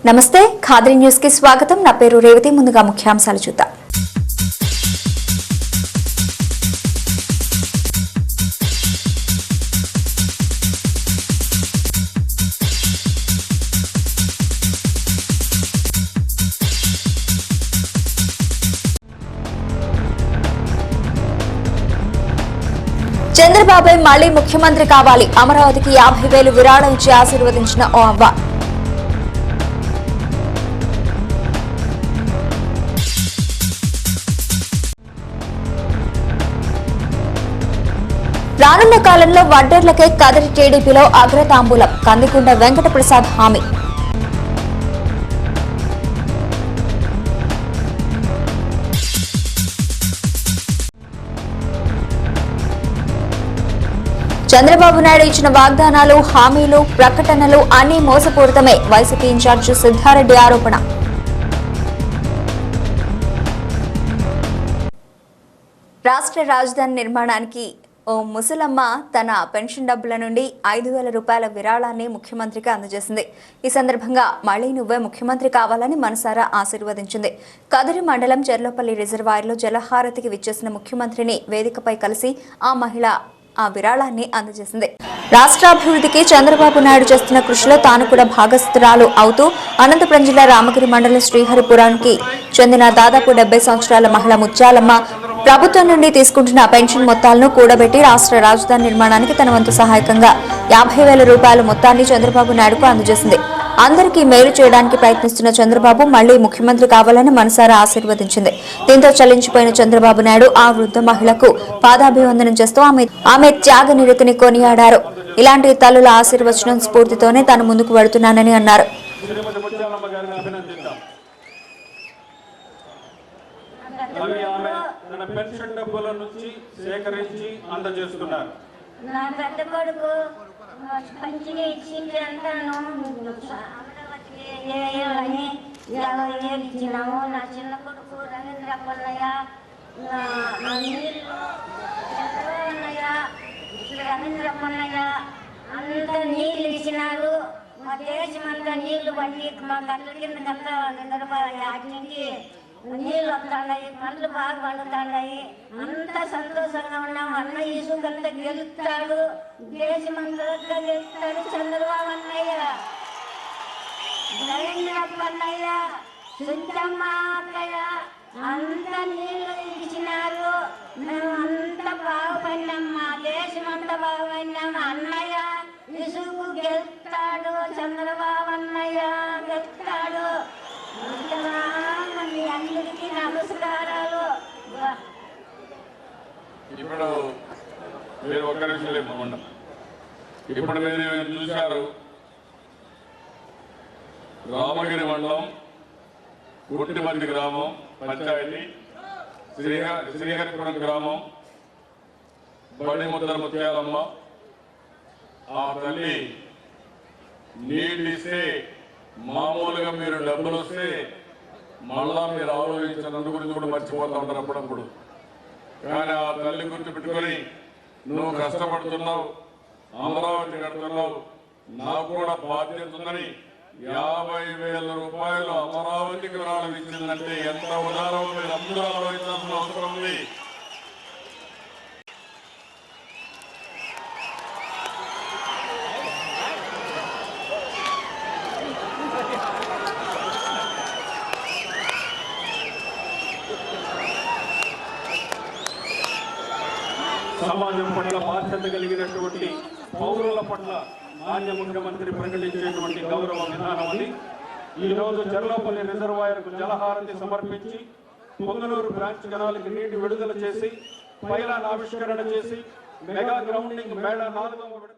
నమస్తే ఖాద్రి న్యూస్ కి స్వాగతం। నా పేరు రేవతి। ముందుగా ముఖ్యాంశాలు చూద్దాం। చంద్రబాబు మళ్లీ ముఖ్యమంత్రి కావాలి। అమరావతికి 50,000 విరాళం ఇచ్చి ఆశీర్వదించిన ఓ అవ్వ। రానున్న కాలంలో వడ్డర్లకే కదిరి టీడీపీలో అగ్రతాంబూలం। కందికొండ వెంకట ప్రసాద్ హామీ। చంద్రబాబు నాయుడు ఇచ్చిన వాగ్దానాలు, హామీలు, ప్రకటనలు అన్ని మోసపూరితమే। వైసీపీ ఇన్ఛార్జి సిద్ధారెడ్డి ఆరోపణ। రాష్ట్ర రాజధాని నిర్మాణానికి ఓ ముసలమ్మ తన పెన్షన్ డబ్బుల నుండి 5,000 రూపాయల విరాళాన్ని ముఖ్యమంత్రికి అందజేసింది। ఈ సందర్భంగా మళ్లీ నువ్వే ముఖ్యమంత్రి కావాలని మనసారా ఆశీర్వదించింది। కదిరి మండలం చెర్లోపల్లి రిజర్వాయర్లో జలహారతికి విచ్చేసిన ముఖ్యమంత్రిని వేదికపై కలిసి ఆ మహిళ ఆ విరాళాన్ని అందజేసింది। రాష్ట్రాభివృద్ధికి చంద్రబాబు నాయుడు చేస్తున్న కృషిలో తాను కూడా భాగస్థురాలు అవుతూ అనంతపురం జిల్లా రామగిరి మండలం శ్రీహరిపురానికి చెందిన దాదాపు 70 సంవత్సరాల మహిళ ముత్యాలమ్మ ప్రభుత్వం నుండి తీసుకుంటున్న పెన్షన్ మొత్తాలను కూడబెట్టి రాష్ట్ర రాజధాని నిర్మాణానికి తన వంతు సహాయకంగా 50,000 రూపాయల మొత్తాన్ని చంద్రబాబు నాయుడుకు అందజేసింది। అందరికీ మేలు చేయడానికి ప్రయత్నిస్తున్న చంద్రబాబు మళ్లీ ముఖ్యమంత్రి కావాలని మనసారా ఆశీర్వదించింది। దీంతో చలించిపోయిన చంద్రబాబు నాయుడు ఆ వృద్ధ మహిళకు పాదాభివందనం చేస్తూ ఆమె త్యాగ నిరతిని కొనియాడారు। ఇలాంటి తల్లుల ఆశీర్వచనం స్ఫూర్తితోనే తాను ముందుకు వెళుతున్నానని అన్నారు। నా పెద్ద కొడుకు పంచిగా ఇచ్చింది అంటాను అమరావతికి అని 50,000 ఇచ్చినాము। నా చిన్న కొడుకు రవీంద్ర పల్లయ్య నా నీళ్ళు చంద్రబాబన్నయ్య రవీంద్ర పల్లయ్య అంత నీళ్ళు ఇచ్చినారు। మా దేశమంతా నీళ్లు పడి మా కళ్ళ కింద కల్లా నిద్రపోయి అటు నుంచి నీళ్ళు వస్తున్నాయి, పండ్లు బాగా పండుతున్నాయి, అంత సంతోషంగా ఉన్నాం। అన్న ఈసుకంతా గెలుస్తాడు, దేశమంతా గెలుస్తాడు చంద్రబాబు అన్నయ్య, నరేంద్రప్ప అన్నయ్య, సుంచమ్మ అక్కయ్య అంత నీళ్ళు ఇచ్చినారు। మేము అంత బాగుపడినాం, మా దేశం అంతా బాగుపడినాం। అన్నయ్య ఇసుకు గెలుస్తాడు, చంద్రబాబు అన్నయ్య గెలుస్తాడు। అందరికీ నమస్కారాలు। ఇప్పుడు మీరు ఒక్క నిమిషం లేకుండా ఇప్పుడు మీరు చూశారు, రామగిరి మండలం గుట్టిమంది గ్రామం పంచాయతీ శ్రీహరిపురం గ్రామం బడిముద్ర ముత్యాలమ్మ ఆ తల్లి నీళ్ళు ఇస్తే మామూలుగా మీరు డబ్బులు వస్తే మళ్ళా మీరు ఆలోచించిన గురించి కూడా మర్చిపోతూ ఉంటారు అప్పుడప్పుడు। కానీ ఆ తల్లి గుర్తు పెట్టుకొని నువ్వు కష్టపడుతున్నావు, అమరావతి కడుతున్నావు, నాకు కూడా బాధ్యత ఉందని 50,000 రూపాయలు అమరావతికి విరాళం ఇచ్చిందంటే ఎంత ఉదాహరణ మీరు అందరూ ఆలోచించాల్సిన అవసరం ఉంది। సమాజం పట్ల బాధ్యత కలిగినటువంటి పౌరుల పట్ల మాన్య ముఖ్యమంత్రి ప్రకటించేటువంటి గౌరవ విధానం అని ఈరోజు చెర్లోపల్లి రిజర్వాయర్కు జలహారతి సమర్పించి పొంగనూరు బ్రాంచ్ కెనాల్కి నీటి విడుదల చేసి పైలాన్ ఆవిష్కరణ చేసి మెగా గ్రౌండింగ్ మేళ 4వ విడత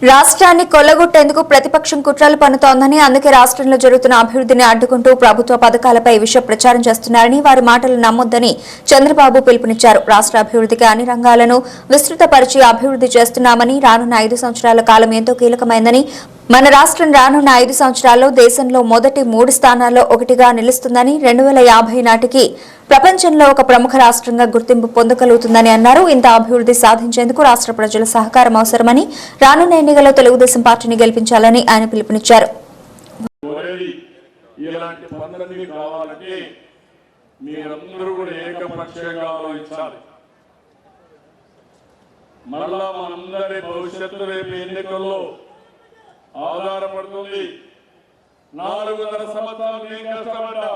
రాష్ట్రాన్ని కొల్లగొట్టేందుకు ప్రతిపక్షం కుట్రలు పన్నుతోందని, అందుకే రాష్ట్రంలో జరుగుతున్న అభివృద్ధిని అడ్డుకుంటూ ప్రభుత్వ పథకాలపై విష ప్రచారం చేస్తున్నారని, వారి మాటలు నమ్మొద్దని చంద్రబాబు పిలుపునిచ్చారు। రాష్ట్ర అభివృద్ధికి అన్ని రంగాలను విస్తృతపరిచి అభివృద్ధి చేస్తున్నామని, రానున్న 5 సంవత్సరాల కాలం ఎంతో కీలకమైందని, మన రాష్ట్రం రానున్న 5 సంవత్సరాల్లో దేశంలో మొదటి 3 స్థానాల్లో ఒకటిగా నిలుస్తుందని 2050 నాటికి ప్రపంచంలో ఒక ప్రముఖ రాష్ట్రంగా గుర్తింపు పొందగలుగుతుందని అన్నారు. ఇంత అభివృద్ధి సాధించేందుకు రాష్ట్ర ప్రజల సహకారం అవసరమని, రానున్న ఎన్నికల్లో తెలుగుదేశం పార్టీని గెలిపించాలని ఆయన పిలుపునిచ్చారు. ఇలాంటి పనులన్నీ కావాలంటే మీరందరూ కూడా ఏకపక్షంగా ఆలోచించాలి. మళ్ళా మనందరి భవిష్యత్తు రేపు ఎన్నికల్లో ఆధారపడుతుంది. 4.5 సంవత్సరాలు నేను కష్టపడ్డా,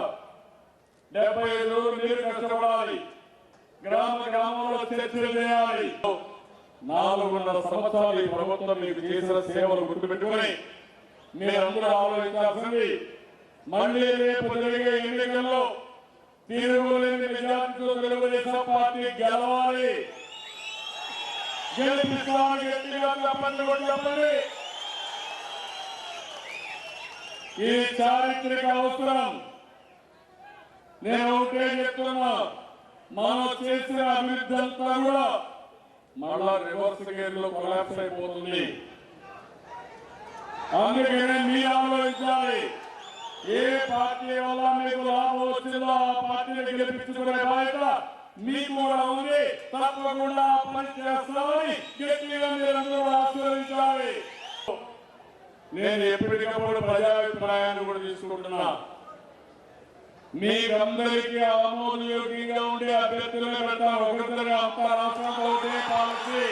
75 రోజులు మీరు కష్టపడాలి, గ్రామంలో చర్చలు చేయాలి. 4.5 సంవత్సరాలు ఈ ప్రభుత్వం మీకు చేసిన సేవలు గుర్తుపెట్టుకుని మీరందరూ ఆలోచించాల్సింది, మళ్ళీ రేపు జరిగే ఎన్నికల్లో తిరుగులేని మెజార్టీతో తెలుగుదేశం పార్టీ గెలవాలి. గెలిపిస్తామని గట్టిగా చెప్పండి. ఈ చారిత్రక అవసరం. నేను ఒకటే చెప్తున్నా, మనం చేసిన అభివృద్ధి అంతా కూడా మళ్ళా రివర్స్ గేర్ లో కొలాప్స్ అయిపోతుంది. అందుకనే మీరు ఆలోచించాలి, ఏ పార్టీ వల్ల మీకు లాభం వచ్చిందో ఆ పార్టీని గెలిపించుకునే బాధ్యత మీకు కూడా ఉంది. తప్పకుండా పని చేస్తామని గట్టిగా మీరందరూ ఆశీర్వదించాలి. నేను ఎప్పటికప్పుడు ప్రజాభిప్రాయాన్ని కూడా తీసుకుంటున్నా. మీకందరికీ ఆమోదయోగ్యంగా ఉండే అభ్యర్థులే పెడతాను. ఒకరిద్దరు అంత రాష్ట్రంలో ఉండే పాలసీ.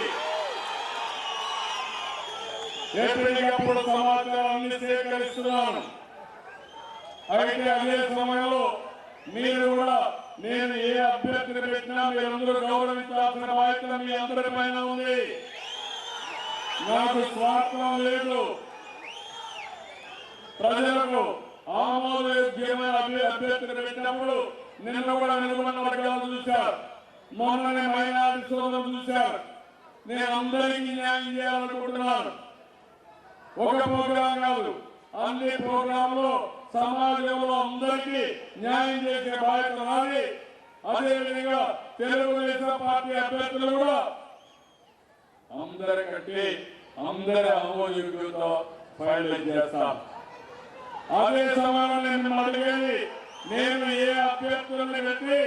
ఎప్పటికప్పుడు సమాచారాన్ని సేకరిస్తున్నాను. అయితే అదే సమయంలో మీరు కూడా నేను ఏ అభ్యర్థిని పెట్టినా మీరందరూ గౌరవించాల్సిన బాధ్యత మీ అందరి పైన ఉంది. నాకు స్వార్థం లేదు. ప్రజలకు ఆమోదయోగ్యమైన అభ్యర్థిని పెట్టినప్పుడు నిన్న కూడా నిర్మాణ వర్గాలు చూశారు, మొన్ననే మైనారిటీ సోదరులు చూశారు. నేను అందరికీ న్యాయం చేయాలనుకుంటున్నాను. ఒక ప్రోగ్రాం కాదు, అన్ని ప్రోగ్రాంలో సమాజంలో అందరికీ న్యాయం చేసే బాధ్యత నాది. అదేవిధంగా తెలుగుదేశం పార్టీ అభ్యర్థులు కూడా అందరికంటే అందరి ఆమోదయోగ్యంతో ఫైనలైజ్ చేస్తాను. అదే సమయంలో నేను అడిగేది, నేను ఏ అభ్యర్థులను పెట్టి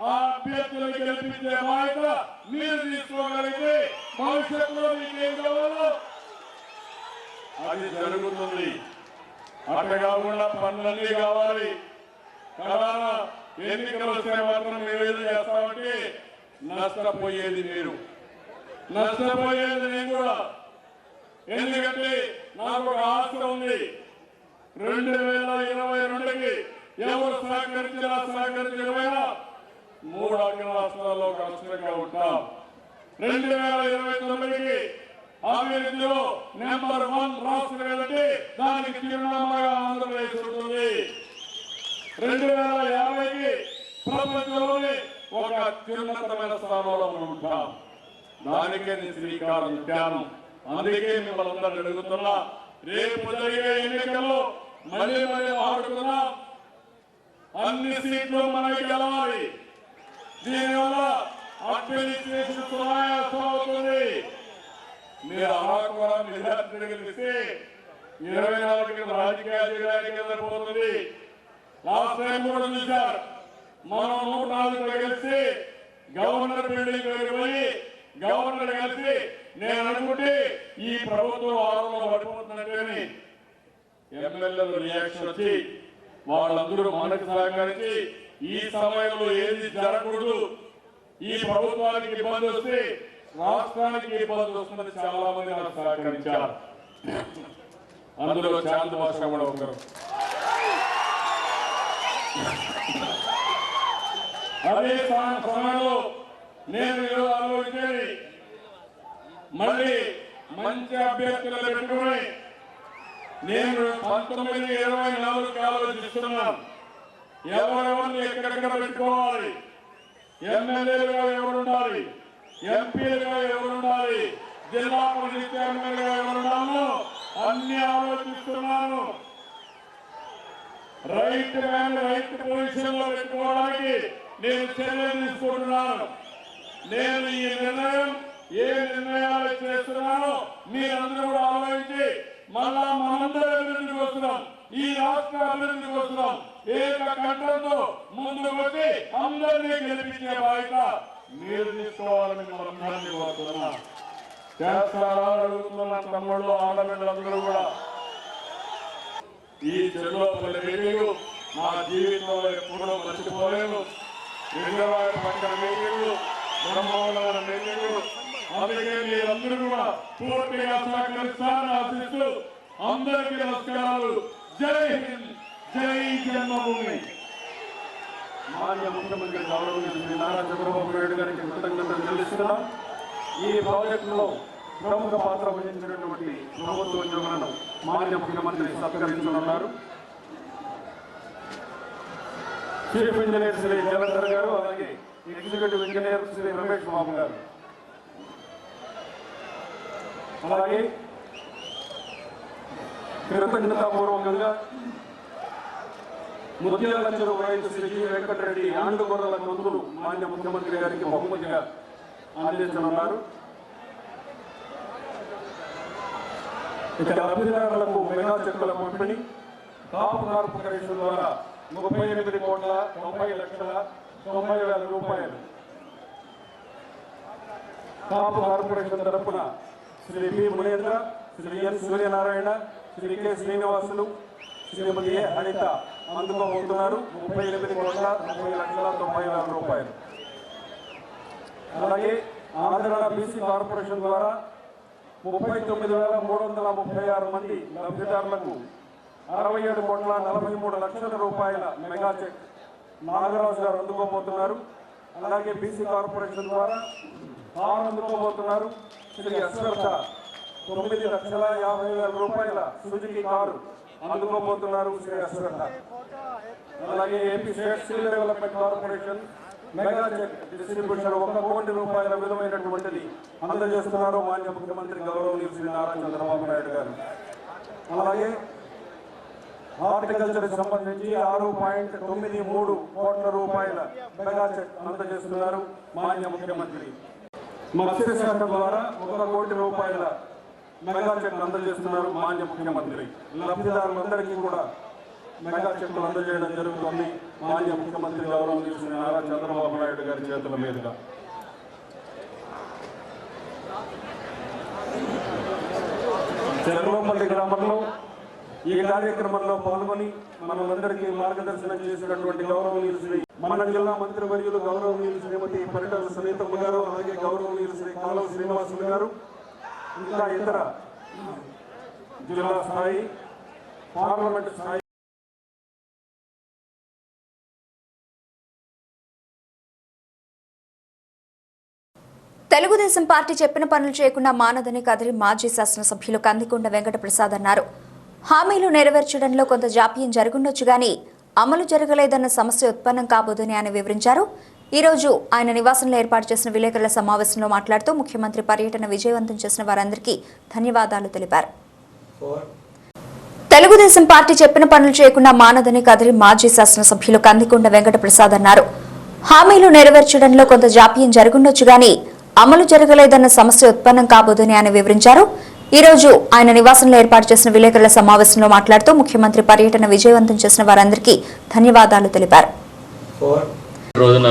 ఆ అభ్యర్థులను గెలిపించే బాధ్యత మీరు తీసుకోగలిగితే భవిష్యత్తులో మీకేం కావాలో అది జరుగుతుంది. అట్లా కాకుండా పనులన్నీ కావాలి. కరోనా ఎన్నికలు వస్తే మాత్రం మేము ఏదో చేస్తామంటే నష్టపోయేది మీరు, నష్టపోయేది నేను కూడా. ఎందుకంటే నాకు ఒక ఆశ ఉంది, 2022కి ఎవరు సహకరించకపోయినా 3 అగ్ర రాష్ట్రాల్లో కష్టంగా ఉంటాం. 2029కి అభివృద్ధిలో నెంబర్ 1 రాష్ట్రం ఏదంటే దానికి చిరునామాగా ఆంధ్రప్రదేశ్ ఉంటుంది. 2050కి ప్రపంచంలోనే ఒక అత్యున్నతమైన స్థానంలో ఉంటాం. దానికే నేను శ్రీకారం చుట్టాను. అందుకే మిమ్మల్ని అందరూ అడుగుతున్నా, రేపు జరిగే ఎన్నికల్లో మళ్ళీ ఆడుతున్నా, అన్ని సీట్లు మనకి గెలవాలి. దీనివల్ల అడ్మినిస్ట్రేషన్ సునాయాసం అవుతుంది. మీరు అలా మెజార్టీ గెలిస్తే 24 రాజకీయాలు చేయడానికి వెళ్ళిపోతుంది. లాస్ట్ టైం కూడా చూశారు, మనం 104 గెలిస్తే గవర్నర్ బిల్డింగ్ వెళ్ళిపోయి గవర్నర్ కలిసి నేను అనుకుంటే ఈ ప్రభుత్వం ఆరంలో పడిపోతున్నట్టు ఎమ్మెల్యేలు రియాక్షన్ వచ్చి వాళ్ళందరూ మనకు సహకరించి ఈ సమయంలో ఏది జరగకూడదు, ఈ ప్రభుత్వానికి ఇబ్బంది వస్తే రాష్ట్రానికి ఇబ్బంది వస్తుందని చాలా మంది నాకు సహకరించారు. అందులో శాంత భాష కూడా ఒకరు. అదే సమయంలో నేను ఆలోచించేది, మళ్ళీ మంచి అభ్యర్థులు పెట్టుకుని నేను 1924 ఆలోచిస్తున్నాను. ఎవరెవరిని ఎక్కడెక్కడ పెట్టుకోవాలి, ఎమ్మెల్యేలుగా ఎవరు ఉండాలి, ఎంపీలుగా ఎవరు ఉండాలి, జిల్లా పరిషత్ చైర్మన్గా ఎవరు ఉండాలో అన్ని ఆలోచిస్తున్నాను. రైట్ మ్యాన్ రైట్ పొజిషన్ లో పెట్టుకోవడానికి నేను చర్యలు తీసుకుంటున్నాను. నేను ఈ నిర్ణయం ఏ నిర్ణయాలు చేస్తున్నానో మీరందరూ కూడా ఆలోచించి మళ్ళా మనందరి అభివృద్ధి కోసరం, ఈ రాష్ట్ర అభివృద్ధి కోసరం ఏక కంఠంతో ముందుకు వచ్చి అందరినీ గెలిపించే బాధ్యత మీరు తీసుకోవాలని మనందరినీ కోరుతున్నా. చేస్తారా అడుగుతున్న తమ్ముళ్ళు ఆడబిడ్డలందరూ కూడా ఈ చెరువుపల్లి మీటింగు నా జీవితంలో ఎప్పుడూ మర్చిపోలేను. రిజర్వాయర్ పక్కన మీటింగు, బ్రహ్మవరం మీటింగు. అందుకే మీరందరూ కూడా పూర్తిగా సహకరిస్తారని ఆశిస్తూ అందరికీ నమస్కారాలు. జై హింద్, జై జన్మభూమి. మాన్య ముఖ్యమంత్రి గౌరవనీయులు శ్రీ నారా చంద్రబాబు నాయుడు గారికి కృతజ్ఞతలు చెల్లిస్తున్నాం. ఈ ప్రాజెక్టులో ప్రముఖ పాత్ర వహించినటువంటి ప్రభుత్వ ఉద్యోగులను మాన్య ముఖ్యమంత్రి సత్కరించనున్నారు. చీఫ్ ఇంజనీర్ శ్రీ జలంధర్ గారు, అలాగే ఎగ్జిక్యూటివ్ ఇంజనీర్ శ్రీ రమేష్ బాబు గారు, అలాగే కృతజ్ఞతాపూర్వకంగా ముత్యాల చెరువు రైతు శ్రీ జి వెంకటరెడ్డి ఆండుగొర్రల కందులు మాన్య ముఖ్యమంత్రి గారికి బహుమతిగా అందించనున్నారు. ఇక లబ్ధిదారులకు మెగా చెక్కుల పంపిణీ కాపు కార్పొరేషన్ ద్వారా 38,90,90,90,000 రూపాయలు. కాపు కార్పొరేషన్ తరఫున శ్రీ పి మునేంద్ర, శ్రీ ఎన్ సూర్యనారాయణ, శ్రీ కె శ్రీనివాసులు, శ్రీమతి ఏ అనిత అందుకోబోతున్నారు 38,90,90,000 రూపాయలు. అలాగే ఆంధ్ర బీసీ కార్పొరేషన్ ద్వారా 39,336 మంది లబ్ధిదారులకు 67,43,00,000 రూపాయల మెగా చెక్ నాగరాజు గారు అందుకోబోతున్నారు. అలాగే బీసీ కార్పొరేషన్ ద్వారా 6 అందుకోబోతున్నారు. శ్రీ అశ్వర్ధ 9,50,000 రూపాయల సుజుకి కారు అందుకోబోతున్నారు శ్రీ అశ్వర్ధ. అలాగే AP state skill development corporation mega cheque distribution 1 కోటి రూపాయల విలువైనటువంటిది అందజేస్తున్నారు మాన్య ముఖ్యమంత్రి గౌరవనీయులు శ్రీ నారా చంద్రబాబు నాయుడు గారు. అలాగే హార్టికల్చర్ సంబంధించి 6.93 కోట్ల రూపాయల మెగా చెక్ అందజేస్తున్నారు మాన్య ముఖ్యమంత్రి. మత్స్యశాఖ ద్వారా 1 కోటి రూపాయల మెగా చెక్ అందజేస్తున్నారు మాన్య ముఖ్యమంత్రి. లబ్ధిదారులందరికీ కూడా మెగా చెక్కులు అందజేయడం జరుగుతుంది మాన్య ముఖ్యమంత్రి గౌరవనీయులు శ్రీ నారా చంద్రబాబు నాయుడు గారి చేతుల మీదుగా. చెర్లోపల్లి గ్రామంలో ఈ కార్యక్రమంలో పాల్గొని మనందరికీ మార్గదర్శనం చేసినటువంటి గౌరవనీయులు శ్రీ మన జిల్లా మంత్రివర్యులు గౌరవనీయులు శ్రీమతి పరిటాల సునీతమ్మ గారు, అలాగే గౌరవనీయులు శ్రీ కాలువ శ్రీనివాసులు గారు, ఇంకా ఇతర జిల్లా స్థాయి, పార్లమెంట్ స్థాయి తెలుగుదేశం పార్టీ చెప్పిన పనులు చేయకుండా మానదని కదిరి మాజీ శాసనసభ్యులు కందికొండ వెంకట ప్రసాద్ అన్నారు. హామీలు నెరవేర్చడంలో కొంత జాప్యం జరుగుండొచ్చు గానీ అమలు జరగలేదన్న సమస్య ఉత్పన్నం కాబోదని ఆయన వివరించారు. ఈ రోజు ఆయన నివాసంలో ఏర్పాటు చేసిన విలేకరుల సమావేశంలో మాట్లాడుతూ ముఖ్యమంత్రి పర్యటన విజయవంతం చేసిన వారందరికీ ధన్యవాదాలు తెలిపారు. తెలుగుదేశం పార్టీ చెప్పిన పనులు చేయకుండా మానదని కదిరి మాజీ శాసనసభ్యులు కందికొండ వెంకట ప్రసాద్ అన్నారు. హామీలు నెరవేర్చడంలో కొంత జాప్యం జరుగుండొచ్చు గానీ అమలు జరగలేదన్న సమస్య ఉత్పన్నం కాబోదని ఆయన వివరించారు. ఈ రోజు ఆయన నివాసంలో ఏర్పాటు చేసిన విలేకరుల సమావేశంలో మాట్లాడుతూ ముఖ్యమంత్రి పర్యటన విజయవంతం చేసిన వారందరికీ ధన్యవాదాలు తెలిపారు. రోజున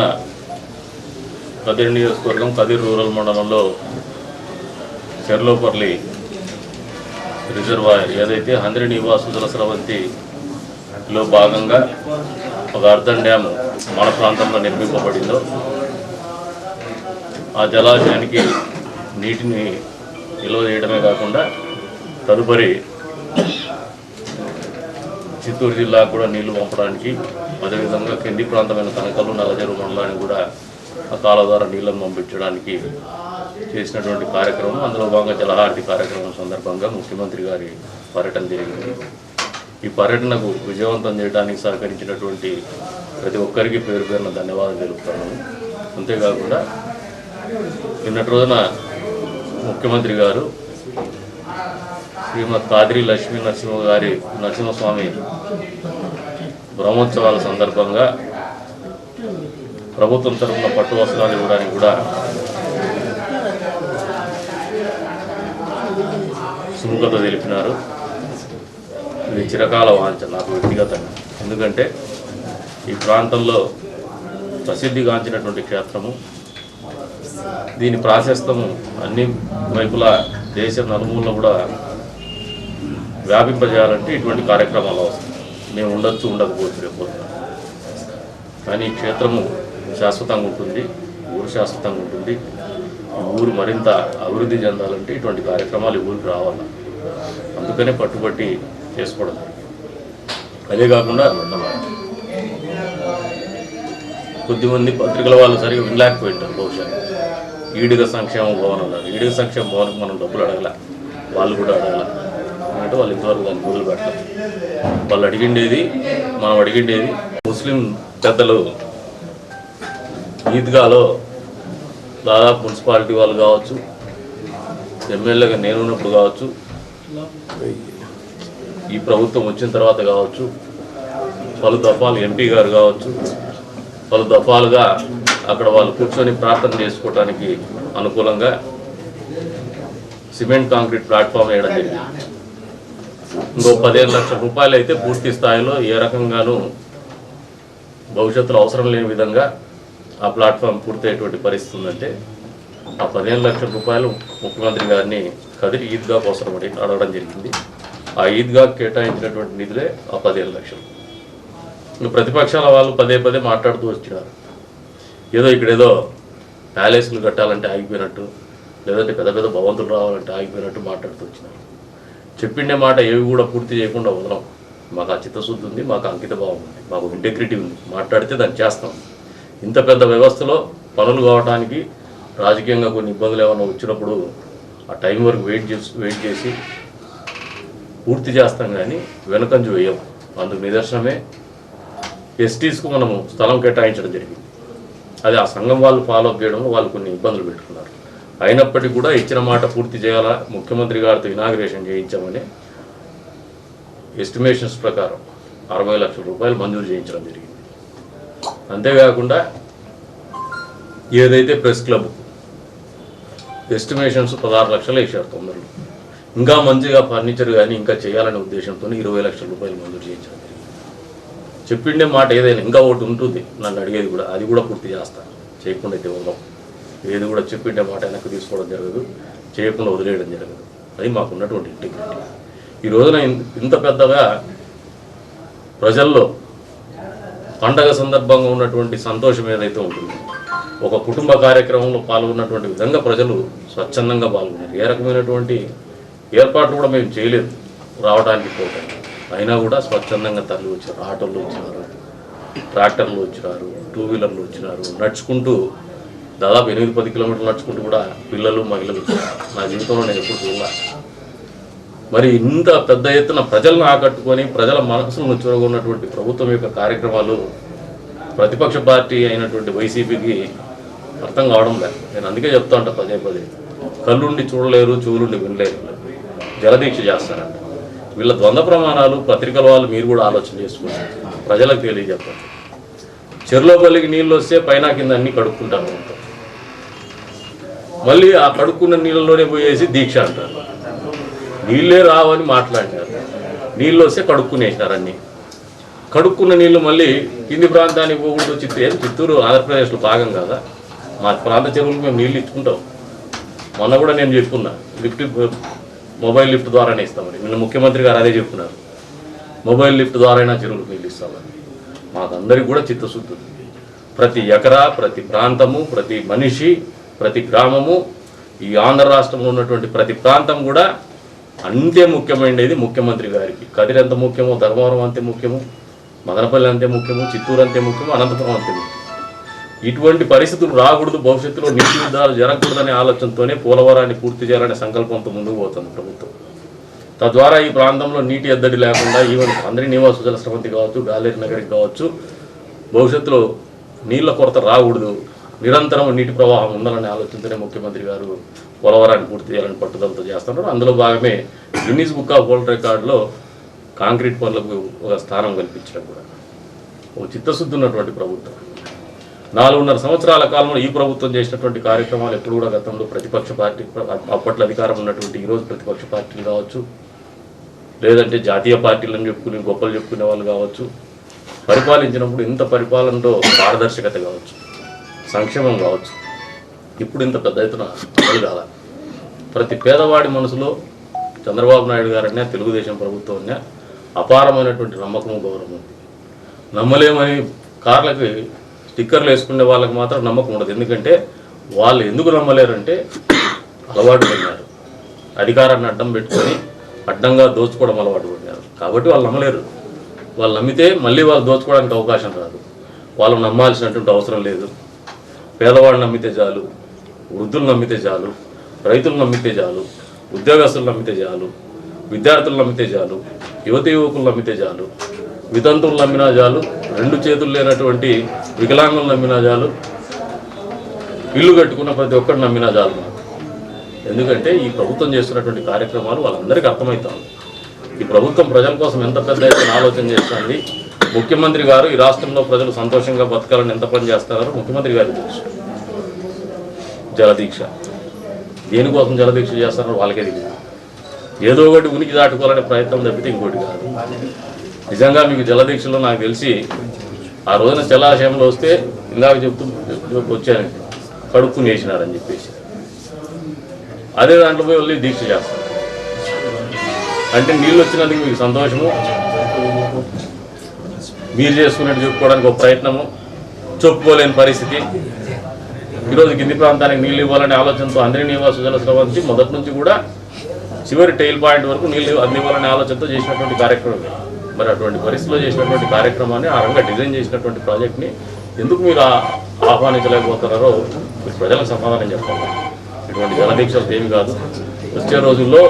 కదిరి నియోజకవర్గం కదిరి రూరల్ మండలంలో చెర్లోపల్లి రిజర్వాయర్ ఏదైతే హంద్రి నివాసుల స్రవంతిలో భాగంగా ఒక అర్ధం డ్యాము మన ప్రాంతంలో నిర్మింపబడిందో ఆ జలాశయానికి నీటిని నిల్వ చేయడమే కాకుండా తదుపరి చిత్తూరు జిల్లాకు కూడా నీళ్లు పంపడానికి, అదేవిధంగా కింది ప్రాంతమైన తనకల్లు నల్లచెరువు మండలానికి కూడా ఆ కాల ద్వారా నీళ్లను పంపించడానికి చేసినటువంటి కార్యక్రమం, అందులో భాగంగా జలహారతి కార్యక్రమం సందర్భంగా ముఖ్యమంత్రి గారి పర్యటన జరిగింది. ఈ పర్యటనకు విజయవంతం చేయడానికి సహకరించినటువంటి ప్రతి ఒక్కరికి పేరు పేరున ధన్యవాదాలు తెలుపుతున్నాను. అంతేకాకుండా నిన్నటి రోజున ముఖ్యమంత్రి గారు శ్రీమతి కాదిరి లక్ష్మీ నరసింహస్వామి బ్రహ్మోత్సవాల సందర్భంగా ప్రభుత్వం తరఫున పట్టు వస్త్రాలు ఇవ్వడానికి కూడా సుముఖత తెలిపినారు. అది చిరకాల వాంఛ నాకు వ్యక్తిగతంగా. ఎందుకంటే ఈ ప్రాంతంలో ప్రసిద్ధిగాంచినటువంటి క్షేత్రము, దీని ప్రాశస్తము అన్ని వైపులా దేశం నలుమూలలో కూడా వ్యాపింపజేయాలంటే ఇటువంటి కార్యక్రమాలు అవసరం. మేము ఉండొచ్చు, ఉండకపోవచ్చు రేపు, కానీ ఈ క్షేత్రము శాశ్వతంగా ఉంటుంది, ఊరు శాశ్వతంగా ఉంటుంది. ఊరు మరింత అభివృద్ధి చెందాలంటే ఇటువంటి కార్యక్రమాలు ఈ ఊరికి రావాలి. అందుకనే పట్టుబట్టి చేసుకోవడం. అదే కాకుండా కొద్దిమంది పత్రికల వాళ్ళు సరిగా వినలేకపోయింటారు. బహుశా ఈడిగ సంక్షేమ భవన్ అన్నారు. ఈడిగ సంక్షేమ భవన్కి మనం డబ్బులు అడగల, వాళ్ళు కూడా అడగల. ఎందుకంటే వాళ్ళు ఇంతవరకు దాన్ని మొదలు పెట్టాలి. వాళ్ళు అడిగిండేది, మనం అడిగిండేది ముస్లిం పెద్దలు ఈద్గాలో దాదాపు మున్సిపాలిటీ వాళ్ళు కావచ్చు, ఎమ్మెల్యేగా నేనున్నప్పుడు కావచ్చు, ఈ ప్రభుత్వం వచ్చిన తర్వాత కావచ్చు, పలు దఫాలు ఎంపీ గారు కావచ్చు, పలు దఫాలుగా అక్కడ వాళ్ళు కూర్చొని ప్రార్థన చేసుకోవడానికి అనుకూలంగా సిమెంట్ కాంక్రీట్ ప్లాట్ఫామ్ వేయడం జరిగింది. ఇంకో 15 లక్షల రూపాయలు అయితే పూర్తి స్థాయిలో ఏ రకంగానూ భవిష్యత్తులో అవసరం లేని విధంగా ఆ ప్లాట్ఫామ్ పూర్తయ్యేటువంటి పరిస్థితి ఉందంటే ఆ 15 లక్షల రూపాయలు ముఖ్యమంత్రి గారిని కదిరి ఈద్గా కోసం అడగడం జరిగింది. ఆ ఈద్గా కేటాయించినటువంటి నిధులే ఆ 15 లక్షలు. ప్రతిపక్షాల వాళ్ళు పదే పదే మాట్లాడుతూ వచ్చినారు. ఏదో ఇక్కడేదో ప్యాలెస్లు కట్టాలంటే ఆగిపోయినట్టు, లేదంటే పెద్ద పెద్ద భవంతులు రావాలంటే ఆగిపోయినట్టు మాట్లాడుతూ వచ్చినారు. చెప్పిండే మాట ఏవి కూడా పూర్తి చేయకుండా వదలం. మాకు ఆ చిత్తశుద్ధి ఉంది, మాకు అంకిత భావం ఉంది, మాకు ఇంటెగ్రిటీ ఉంది. మాట్లాడితే దాన్ని చేస్తాం. ఇంత పెద్ద వ్యవస్థలో పనులు కావడానికి రాజకీయంగా కొన్ని ఇబ్బందులు ఏమైనా వచ్చినప్పుడు ఆ టైం వరకు వెయిట్ చేసి పూర్తి చేస్తాం, కానీ వెనకంజు వేయం. అందుకు నిదర్శనమే ఎస్టీస్కు మనము స్థలం కేటాయించడం జరిగింది. అది ఆ సంఘం వాళ్ళు ఫాలో అప్ చేయడంలో వాళ్ళు కొన్ని ఇబ్బందులు పెట్టుకున్నారు. అయినప్పటికీ కూడా ఇచ్చిన మాట పూర్తి చేయాలా, ముఖ్యమంత్రి గారితో ఇనాగ్రేషన్ చేయించామని ఎస్టిమేషన్స్ ప్రకారం 60 లక్షల రూపాయలు మంజూరు చేయించడం జరిగింది. అంతేకాకుండా ఏదైతే ప్రెస్ క్లబ్ ఎస్టిమేషన్స్ 16 లక్షలు వేసారు తొందరలో. ఇంకా మంచిగా ఫర్నిచర్ కానీ ఇంకా చేయాలనే ఉద్దేశంతో 20 లక్షల రూపాయలు మంజూరు చేయించడం జరిగింది. చెప్పిండే మాట ఏదైనా ఇంకా ఒకటి ఉంటుంది నన్ను అడిగేది కూడా, అది కూడా పూర్తి చేస్తాను. చేయకుండా అయితే వదలం. ఏది కూడా చెప్పిండే మాట వెనక్కి తీసుకోవడం జరగదు, చేయకుండా వదిలేయడం జరగదు. అది మాకు ఉన్నటువంటి ఇంటిగ్రిటీ. ఈ రోజున ఇంత పెద్దగా ప్రజల్లో పండగ సందర్భంగా ఉన్నటువంటి సంతోషం ఏదైతే ఉంటుందో, ఒక కుటుంబ కార్యక్రమంలో పాల్గొన్నటువంటి విధంగా ప్రజలు స్వచ్ఛందంగా పాల్గొన్నారు. ఏ రకమైనటువంటి ఏర్పాట్లు కూడా మేము చేయలేదు రావడానికి పోతాం. అయినా కూడా స్వచ్ఛందంగా తరలి వచ్చారు. ఆటోలు వచ్చినారు, ట్రాక్టర్లు వచ్చినారు, 2 వీలర్లు వచ్చినారు. నడుచుకుంటూ దాదాపు 8-10 కిలోమీటర్లు నడుచుకుంటూ కూడా పిల్లలు మహిళలు నా జీవితంలో నేను ఎప్పుడు చూడాలి. మరి ఇంత పెద్ద ఎత్తున ప్రజలను ఆకట్టుకొని ప్రజల మనసులను చూరగొన్నటువంటి ప్రభుత్వం యొక్క కార్యక్రమాలు ప్రతిపక్ష పార్టీ అయినటువంటి వైసీపీకి అర్థం కావడం లేదు. నేను అందుకే చెప్తా ఉంటా పదే పదే, కళ్ళుండి చూడలేరు, చెవులుండి వినలేరు, జలదీక్ష చేస్తారంట. వీళ్ళ ద్వంద్వ ప్రమాణాలు పత్రికల వాళ్ళు మీరు కూడా ఆలోచన చేసుకుంటారు, ప్రజలకు తెలియజెప్పారు. చెరులోపల్లికి నీళ్ళు వస్తే పైన కింద అన్ని కడుక్కుంటారు. మళ్ళీ ఆ కడుక్కున్న నీళ్ళలోనే పోయేసి దీక్ష అంటారు. నీళ్ళే రావని మాట్లాడినారు. నీళ్ళు వస్తే కడుక్కునేసినారు. అన్నీ కడుక్కున్న నీళ్ళు మళ్ళీ కింది ప్రాంతానికి పోకూడదు. చిత్తూరు ఆంధ్రప్రదేశ్లో భాగం కదా, మా ప్రాంత చెరువులకు మేము నీళ్ళు ఇచ్చుకుంటాం. మొన్న కూడా నేను చెప్పుకున్నా, మొబైల్ లిఫ్ట్ ద్వారానే ఇస్తామని. నిన్న ముఖ్యమంత్రి గారు అదే చెప్తున్నారు, మొబైల్ లిఫ్ట్ ద్వారానే చెరువులకు నీళ్ళు ఇస్తామని. మాకందరికి కూడా చిత్తశుద్ధి. ప్రతి ఎకరా, ప్రతి ప్రాంతము, ప్రతి మనిషి, ప్రతి గ్రామము, ఈ ఆంధ్ర రాష్ట్రంలో ఉన్నటువంటి ప్రతి ప్రాంతం కూడా అంతే ముఖ్యమైనది ముఖ్యమంత్రి గారికి. కదిరి ఎంత ముఖ్యమో, ధర్మవరం అంతే ముఖ్యము, మదనపల్లి అంతే ముఖ్యము, చిత్తూరు అంతే ముఖ్యము, అనంతపురం అంతే ముఖ్యం. ఇటువంటి పరిస్థితులు రాకూడదు, భవిష్యత్తులో నీటి యుద్ధాలు జరగకూడదనే ఆలోచనతోనే పోలవరాన్ని పూర్తి చేయాలనే సంకల్పంతో ముందుకు పోతుంది ప్రభుత్వం. తద్వారా ఈ ప్రాంతంలో నీటి ఎద్దడి లేకుండా ఈవెన్ అందరి నివాస జల స్రవంతి కావచ్చు, గాలేరు నగరికి కావచ్చు, భవిష్యత్తులో నీళ్ల కొరత రాకూడదు, నిరంతరం నీటి ప్రవాహం ఉండాలనే ఆలోచనతోనే ముఖ్యమంత్రి గారు పోలవరాన్ని పూర్తి చేయాలని పట్టుదలతో చేస్తున్నారు. అందులో భాగమే గిన్నీస్ బుక్ ఆఫ్ వరల్డ్ రికార్డులో కాంక్రీట్ పనులకు ఒక స్థానం కల్పించడం కూడా ఒక చిత్తశుద్ధి ఉన్నటువంటి ప్రభుత్వం. 4.5 సంవత్సరాల కాలంలో ఈ ప్రభుత్వం చేసినటువంటి కార్యక్రమాలు ఎప్పుడు కూడా గతంలో ప్రతిపక్ష పార్టీ, అప్పట్లో అధికారం ఉన్నటువంటి ఈరోజు ప్రతిపక్ష పార్టీలు కావచ్చు, లేదంటే జాతీయ పార్టీలను చెప్పుకుని గొప్పలు చెప్పుకునే వాళ్ళు కావచ్చు, పరిపాలించినప్పుడు ఇంత పరిపాలనలో పారదర్శకత కావచ్చు, సంక్షేమం కావచ్చు, ఇప్పుడు ఇంత పెద్ద ఎత్తున అమలు కాల. ప్రతి పేదవాడి మనసులో చంద్రబాబు నాయుడు గారనే తెలుగుదేశం ప్రభుత్వం అపారమైనటువంటి నమ్మకము, గౌరవం ఉంది. నమ్మలేమని కార్లకి స్టిక్కర్లు వేసుకునే వాళ్ళకి మాత్రం నమ్మకం ఉండదు. ఎందుకంటే వాళ్ళు ఎందుకు నమ్మలేరంటే అలవాటు పడినారు, అధికారాన్ని అడ్డం పెట్టుకొని అడ్డంగా దోచుకోవడం అలవాటు పడినారు. కాబట్టి వాళ్ళు నమ్మలేరు. వాళ్ళు నమ్మితే మళ్ళీ వాళ్ళు దోచుకోవడానికి అవకాశం రాదు. వాళ్ళు నమ్మాల్సినటువంటి అవసరం లేదు. పేదవాళ్ళు నమ్మితే చాలు, వృద్ధులు నమ్మితే చాలు, రైతులు నమ్మితే చాలు, ఉద్యోగస్తులు నమ్మితే చాలు, విద్యార్థులు నమ్మితే చాలు, యువతి యువకులు నమ్మితే చాలు, వితంతువులు నమ్మినా చాలు, 2 చేతులు లేనటువంటి వికలాంగులు నమ్మినా చాలు, ఇల్లు కట్టుకున్న ప్రతి ఒక్కరు నమ్మినా చాలు. ఎందుకంటే ఈ ప్రభుత్వం చేస్తున్నటువంటి కార్యక్రమాలు వాళ్ళందరికీ అర్థమవుతాయి. ఈ ప్రభుత్వం ప్రజల కోసం ఎంత పెద్ద ఎత్తున ఆలోచన చేస్తుంది. ముఖ్యమంత్రి గారు ఈ రాష్ట్రంలో ప్రజలు సంతోషంగా బతకాలని ఎంత పని చేస్తున్నారో ముఖ్యమంత్రి గారికి తెలుసు. జలదీక్ష దేనికోసం జలదీక్ష చేస్తున్నారో వాళ్ళకే తెలియదు. ఏదో ఒకటి ఉనికి దాటుకోవాలనే ప్రయత్నం తప్పితే ఇంకోటి కాదు. నిజంగా మీకు జలదీక్షలో నాకు తెలిసి ఆ రోజున జలాశయంలో వస్తే ఇందాక చెప్తూ వచ్చాను, కడుక్కుని వేసినారని చెప్పేసి అదే దాంట్లో పోయి వెళ్ళి దీక్ష చేస్తారు. అంటే నీళ్ళు వచ్చినందుకు మీకు సంతోషము, మీరు చేసుకున్నట్టు చెప్పుకోవడానికి ఒక ప్రయత్నము, చెప్పుకోలేని పరిస్థితి. ఈరోజు కింది ప్రాంతానికి నీళ్ళు ఇవ్వాలనే ఆలోచనతో అందరి నివాస జల స్రవంతి మొదటి నుంచి కూడా చివరి టైల్ పాయింట్ వరకు నీళ్ళు అందివ్వాలనే ఆలోచనతో చేసినటువంటి కార్యక్రమం. మరి అటువంటి పరిస్థితిలో చేసినటువంటి కార్యక్రమాన్ని, ఆ రంగా డిజైన్ చేసినటువంటి ప్రాజెక్ట్ని ఎందుకు మీరు ఆహ్వానించలేకపోతున్నారో మీరు ప్రజలకు సమాధానం చెప్పాలి. ఇటువంటి జలదీక్షలు ఏమి కాదు. వచ్చే రోజుల్లో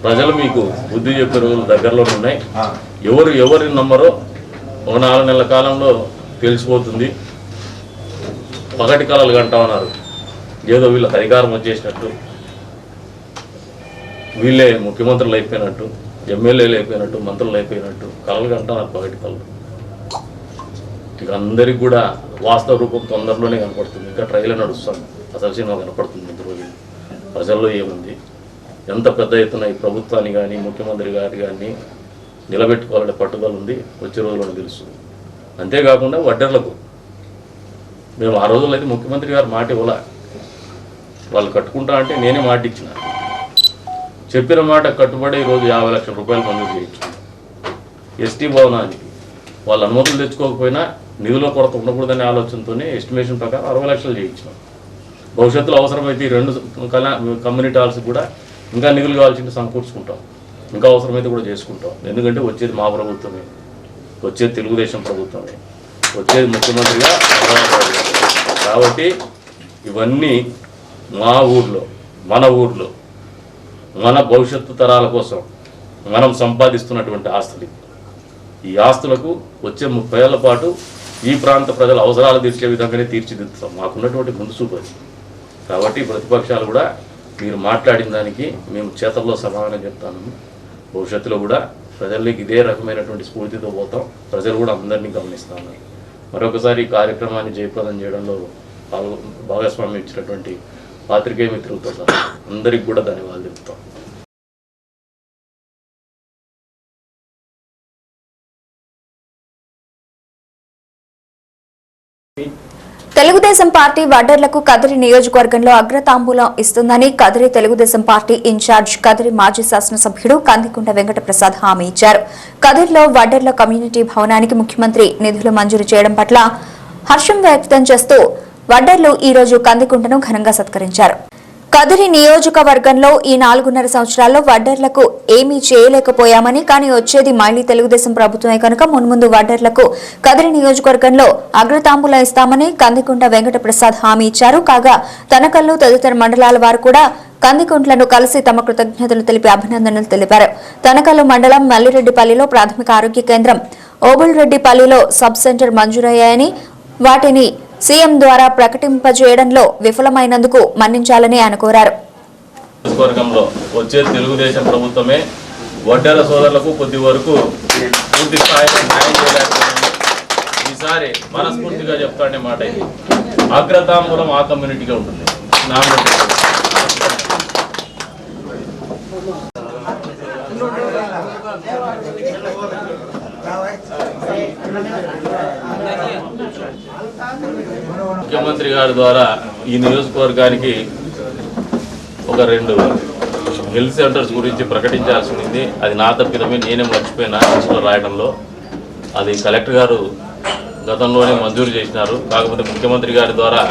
ప్రజలు మీకు బుద్ధి చెప్పే రోజులు దగ్గరలోనే ఉన్నాయి. ఎవరిని నమ్మరో ఒక 4 నెలల కాలంలో తెలిసిపోతుంది. పగటి కళలు కంటా ఉన్నారు, ఏదో వీళ్ళకి అధికారం వచ్చేసినట్టు, వీళ్ళే ముఖ్యమంత్రులు అయిపోయినట్టు, ఎమ్మెల్యేలు అయిపోయినట్టు, మంత్రులు అయిపోయినట్టు కళలు కంటున్నారు. పగటి కళలు ఇక అందరికి కూడా వాస్తవ రూపం తొందరలోనే కనపడుతుంది. ఇంకా ట్రైలర్ నడుస్తుంది, అసలు సినిమా కనపడుతుంది. 2 రోజులు ప్రజల్లో ఏముంది, ఎంత పెద్ద ఎత్తున ఈ ప్రభుత్వాన్ని కానీ ముఖ్యమంత్రి గారి కానీ నిలబెట్టుకోవాలనే పట్టుదల ఉంది, వచ్చే రోజుల్లో తెలుస్తుంది. అంతేకాకుండా వడ్డర్లకు మేము ఆ రోజుల్లో అయితే ముఖ్యమంత్రి గారు మాట ఇవ్వలే. వాళ్ళు కట్టుకుంటా అంటే నేనే మాట ఇచ్చిన, చెప్పిన మాట కట్టుబడి ఈరోజు 50 లక్షల రూపాయలు మంజూరు చేయించుకున్నాం. ఎస్టీ భవనానికి వాళ్ళు అనుమతులు తెచ్చుకోకపోయినా నిధుల కొరత ఉండకూడదనే ఆలోచనతోనే ఎస్టిమేషన్ ప్రకారం 60 లక్షలు చేయించినాం. భవిష్యత్తులో అవసరమైతే ఈ 2 కమ్యూనిటీ హాల్స్ కూడా ఇంకా నిధులు కావాల్సింది సమకూర్చుకుంటాం, ఇంకా అవసరమైతే కూడా చేసుకుంటాం. ఎందుకంటే వచ్చేది మా ప్రభుత్వమే, వచ్చేది తెలుగుదేశం ప్రభుత్వమే, వచ్చేది ముఖ్యమంత్రిగా. కాబట్టి ఇవన్నీ మా ఊర్లో, మన ఊర్లో, మన భవిష్యత్తు తరాల కోసం మనం సంపాదిస్తున్నటువంటి ఆస్తులు. ఈ ఆస్తులకు వచ్చే 30 ఏళ్ల పాటు ఈ ప్రాంత ప్రజల అవసరాలు తీర్చే విధంగానే తీర్చిదిద్దుతాం. మాకున్నటువంటి ముందు చూపు అది. కాబట్టి ప్రతిపక్షాలు కూడా మీరు మాట్లాడిన దానికి మేము చేతల్లో సమాధానం చెప్తాను. భవిష్యత్తులో కూడా ప్రజల్లోకి ఇదే రకమైనటువంటి స్ఫూర్తితో పోతాం. ప్రజలు కూడా అందరినీ గమనిస్తాను. మరొకసారి ఈ కార్యక్రమాన్ని జయప్రదం చేయడంలో భాగస్వామ్యం ఇచ్చినటువంటి పాత్రికేయ మిత్రులతో సహా అందరికి కూడా ధన్యవాదాలు చెప్తాం. తెలుగుదేశం పార్టీ వడ్డర్లకు కదిరి నియోజకవర్గంలో అగ్రతాంబూలం ఇస్తుందని కదిరి తెలుగుదేశం పార్టీ ఇన్ఛార్జ్ కదిరి మాజీ శాసనసభ్యుడు కందికుంట వెంకటప్రసాద్ హామీ ఇచ్చారు. కదిరిలో వడ్డర్ల కమ్యూనిటీ భవనానికి ముఖ్యమంత్రి నిధులు మంజూరు చేయడం పట్ల హర్షం వ్యక్తం చేస్తూ వడ్డర్లు ఈ రోజు కందికుంటను ఘనంగా సత్కరించారు. కదిరి నియోజకవర్గంలో ఈ 4.5 సంవత్సరాల్లో వడ్డర్లకు ఏమీ చేయలేకపోయామని, కానీ వచ్చేది మళ్లీ తెలుగుదేశం ప్రభుత్వమే కనుక మున్ముందు వడ్డర్లకు కదిరి నియోజకవర్గంలో అగ్రతాంబూలం ఇస్తామని కందికుంట వెంకటప్రసాద్ హామీ ఇచ్చారు. కాగా తనకల్లు తదితర మండలాల వారు కూడా కందికుంట్లను కలిసి తమ కృతజ్ఞతలు తెలిపి అభినందనలు తెలిపారు. తనకల్లు మండలం మల్లిరెడ్డిపల్లిలో ప్రాథమిక ఆరోగ్య కేంద్రం, ఓబుల్రెడ్డిపల్లిలో సబ్ సెంటర్ మంజూరయ్యాయని, వాటిని సీఎం ద్వారా ప్రకటింపజేయడంలో విఫలమైనందుకు మన్నించాలని ఆయన కోరారు. నియోజకవర్గంలో వచ్చే తెలుగుదేశం ప్రభుత్వమే వడ్డెర సోదరులకు కొద్ది వరకు పూర్తి స్థాయిలో న్యాయం చేయలేకపోయింది. ఈసారి మనస్ఫూర్తిగా చెప్తానే మాట, ఇది అగ్రతాంబూలం ఆ కమ్యూనిటీగా ఉంటుంది. ముఖ్యమంత్రి గారి ద్వారా ఈ నియోజకవర్గానికి ఒక 2 హెల్త్ సెంటర్స్ గురించి ప్రకటించాల్సి ఉంది. అది నా తప్పిదమే, నేనే మర్చిపోయినా లిస్టులో రాయడంలో. అది కలెక్టర్ గారు గతంలోనే మంజూరు చేసినారు. కాకపోతే ముఖ్యమంత్రి గారి ద్వారా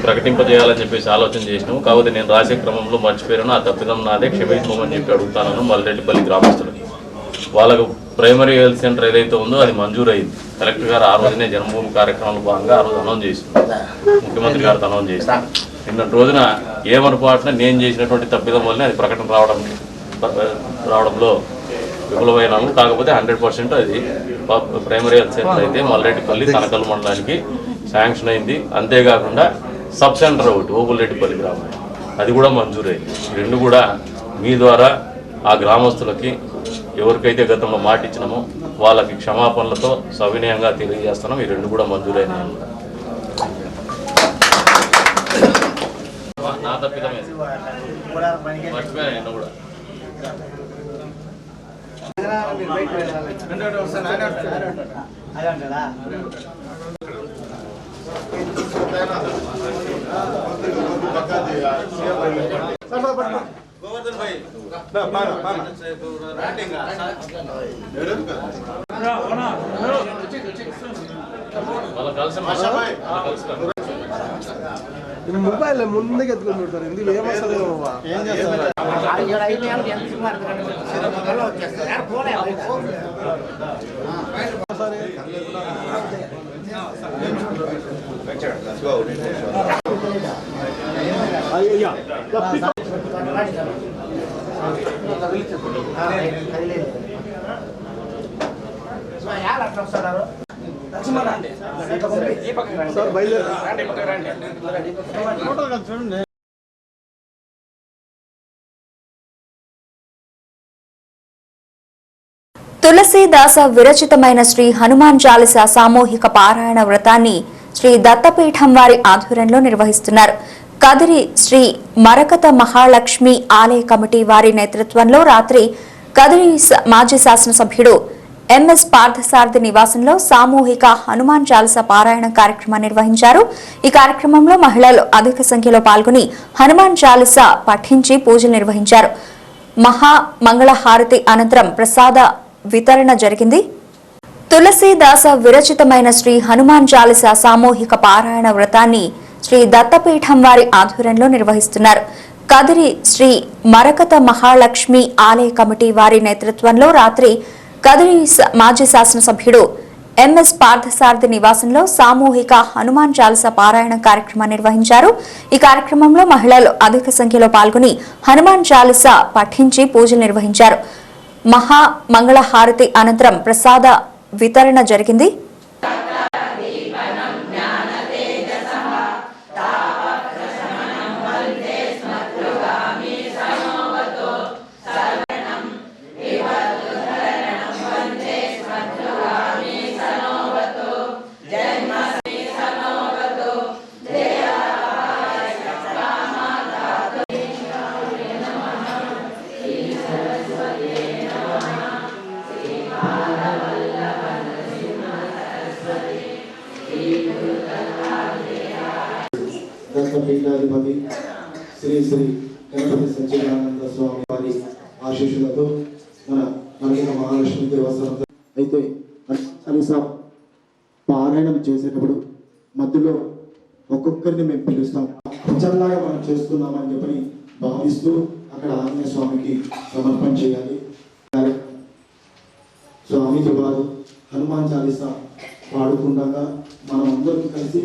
ప్రకటింపజేయాలని చెప్పేసి ఆలోచన చేసినాము. కాకపోతే నేను రాసే క్రమంలో మర్చిపోయాను. ఆ తప్పిదం నాదే, క్షమించుకోమని చెప్పి అడుగుతాను మల్లెడ్డిపల్లి గ్రామస్తులకి. వాళ్ళకు ప్రైమరీ హెల్త్ సెంటర్ ఏదైతే ఉందో అది మంజూరు అయింది. కలెక్టర్ గారు ఆ రోజునే జన్మభూమి కార్యక్రమంలో భాగంగా ఆ రోజు అనౌన్స్ చేసినారు, ముఖ్యమంత్రి గారితో అనౌన్స్ చేసినారు. నిన్నటి రోజున ఏమనుపాటున నేను చేసినటువంటి తప్పిదం వల్లనే అది ప్రకటన రావడంలో విఫలమైనాము. కాకపోతే 100% అది ప్రైమరీ హెల్త్ సెంటర్ అయితే మల్లెడ్డిపల్లి తనకల్ మండలానికి శాంక్షన్ అయింది. అంతేకాకుండా సబ్ సెంటర్ ఒకటి ఓబుల్రెడ్డిపల్లి గ్రామం, అది కూడా మంజూరైంది. ఈ 2 కూడా మీ ద్వారా ఆ గ్రామస్తులకి ఎవరికైతే గతంలో మాట ఇచ్చినామో వాళ్ళకి క్షమాపణలతో సవినయంగా తెలియజేస్తున్నాం. ఈ 2 కూడా మంజూరైనాయి. నా తప్పిదమే, మర్చిపోయాను కూడా. మొబైల్ ముందుకు ఎత్తుకుంటుంటారు. ఇందులో ఏమొస్తుంది ఏం చేస్తారు? సార్ బయలుదేరి తులసీదాస విరచితమైన శ్రీ హనుమాన్ చాలీస సామూహిక పారాయణ వ్రతాన్ని శ్రీ దత్తపీఠం వారి ఆధ్వర్యంలో నిర్వహిస్తున్నారు. కదిరి శ్రీ మరకత మహాలక్ష్మి ఆలయ కమిటీ వారి నేతృత్వంలో రాత్రి కదిరి మాజీ శాసనసభ్యుడు ఎంఎస్ పార్థసారథి నివాసంలో సామూహిక హనుమాన్ చాలీస పారాయణ కార్యక్రమాన్ని నిర్వహించారు. ఈ కార్యక్రమంలో మహిళలు అధిక సంఖ్యలో పాల్గొని హనుమాన్ చాలీస పఠించి పూజలు నిర్వహించారు. మహా మంగళహారతి అనంతరం ప్రసాద వితరణ జరిగింది. తులసీదాస విరచితమైన శ్రీ హనుమాన్ చాలీస సామూహిక పారాయణ వ్రతాన్ని శ్రీ దత్తపీఠం వారి ఆధ్వర్యంలో నిర్వహిస్తున్నారు. కదిరి శ్రీ మరకత మహాలక్ష్మి ఆలయ కమిటీ వారి నేతృత్వంలో రాత్రి కదిరి మాజీ శాసనసభ్యుడు ఎంఎస్ పార్థసారథి నివాసంలో సామూహిక హనుమాన్ చాలీస పారాయణ కార్యక్రమాన్ని నిర్వహించారు. ఈ కార్యక్రమంలో మహిళలు అధిక సంఖ్యలో పాల్గొని హనుమాన్ చాలీస పఠించి పూజలు నిర్వహించారు. మహా మంగళహారతి అనంతరం ప్రసాద వితరణ జరిగింది. దత్తపీఠాధిపతి శ్రీ శ్రీ గణపతి సచ్చిదానంద స్వామి వారి ఆశీస్సులతో మన మహాలక్ష్మి దేవస్థానం అయితే చాలీసా పారాయణం చేసేటప్పుడు మధ్యలో ఒక్కొక్కరిని మేము పిలుస్తాం. ప్రజల్లాగా మనం చేస్తున్నామని చెప్పని భావిస్తూ అక్కడ ఆంజనేయ స్వామికి సమర్పణ చేయాలి. స్వామితో వారు హనుమాన్ చాలీసా పాడుతుండగా మనం అందరం కలిసి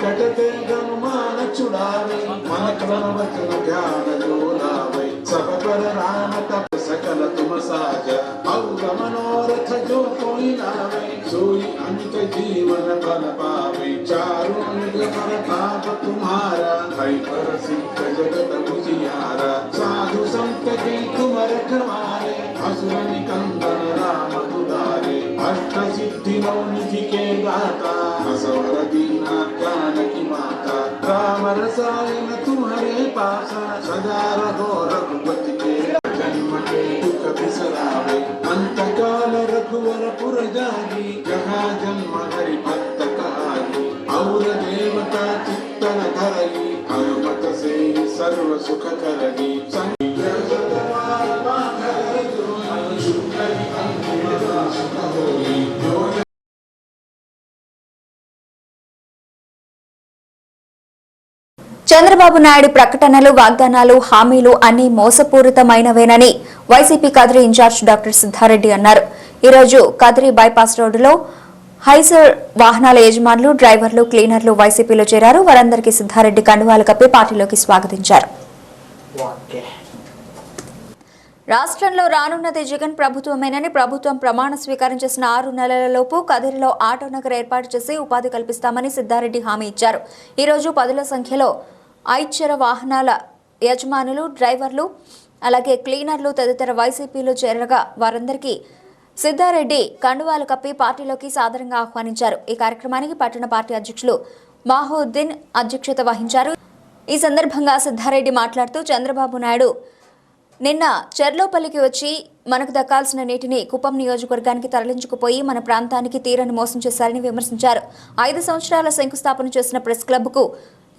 संकटते गनुमान छुड़ावे मन क्रम वचन ध्यान जो लावे सब पर राम तप सकल तुम साजा और मनोरथ जो कोई लावे सोई अमित जीवन फल पावे चारों युग प्रताप तुम्हारा है प्रसिद्ध जगत उजियारा साधु संत के तुम रखवारे असुर निकंदन राम दुलारे अष्ट सिद्धि नौ निधि के दाता असवर दीना जानकी माता राम रसायन तुम्हारे पासा सदा रहो रघुपति के जन्म के दुख बिसरावे अंत काल रघुवर पुर जागी जहाँ जन्म हरि भक्त कहानी और देवता चित्तन धरई हनुमत से सर्व सुख करगी చంద్రబాబు నాయుడు ప్రకటనలు వాగ్దానాలు హామీలు అన్ని మోసపూరితమైనవేనని వైసీపీ కదిరి ఇన్ఛార్జ్ డాక్టర్ సిద్ధారెడ్డి అన్నారు. ఈరోజు కదిరి బైపాస్ రోడ్డులో హైసర్ వాహనాల యజమానులు డ్రైవర్లు క్లీనర్లు వైసీపీలో చేరారు. వారందరికీ సిద్ధారెడ్డి కండువాలు కప్పి పార్టీలోకి స్వాగతించారు. రాష్ట్రంలో రానున్నది జగన్ ప్రభుత్వమేనని ప్రభుత్వం ప్రమాణ స్వీకారం చేసిన 6 నెలలలోపు కదిరిలో ఆటో నగర్ ఏర్పాటు చేసి ఉపాధి కల్పిస్తామని సిద్ధారెడ్డి హామీ ఇచ్చారు. ఈరోజు 10ల సంఖ్యలో ఐచర వాహనాల యజమానులు డ్రైవర్లు అలాగే క్లీనర్లు తదితర వైసీపీలో చేరగా వారందరికీ సిద్ధారెడ్డి కండువాలు కప్పి పార్టీలోకి సాదరంగా ఆహ్వానించారు. ఈ కార్యక్రమానికి పట్టణ పార్టీ అధ్యక్షులు మాహుద్దీన్ అధ్యక్షత వహించారు. ఈ సందర్భంగా సిద్ధారెడ్డి మాట్లాడుతూ చంద్రబాబు నాయుడు నిన్న చెర్లోపల్లికి వచ్చి మనకు దక్కాల్సిన నీటిని కుప్పం నియోజకవర్గానికి తరలించుకుపోయి మన ప్రాంతానికి తీరని మోసం చేశారని విమర్శించారు. 5 సంవత్సరాల శంకుస్థాపన చేసిన ప్రెస్ క్లబ్కు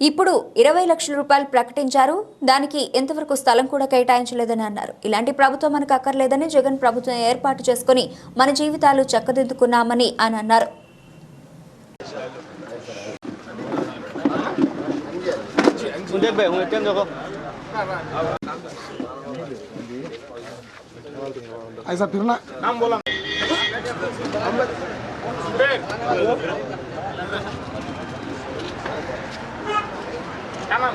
ఇప్పుడు 20 లక్షల రూపాయలు ప్రకటించారు. దానికి ఎంతవరకు స్థలం కూడా కేటాయించలేదని అన్నారు. ఇలాంటి ప్రభుత్వం మనకు అక్కర్లేదని జగన్ ప్రభుత్వం ఏర్పాటు చేసుకుని మన జీవితాలు చక్కదిద్దుకున్నామని అని అన్నారు. ऐसा फिरना नाम बोला क्या नाम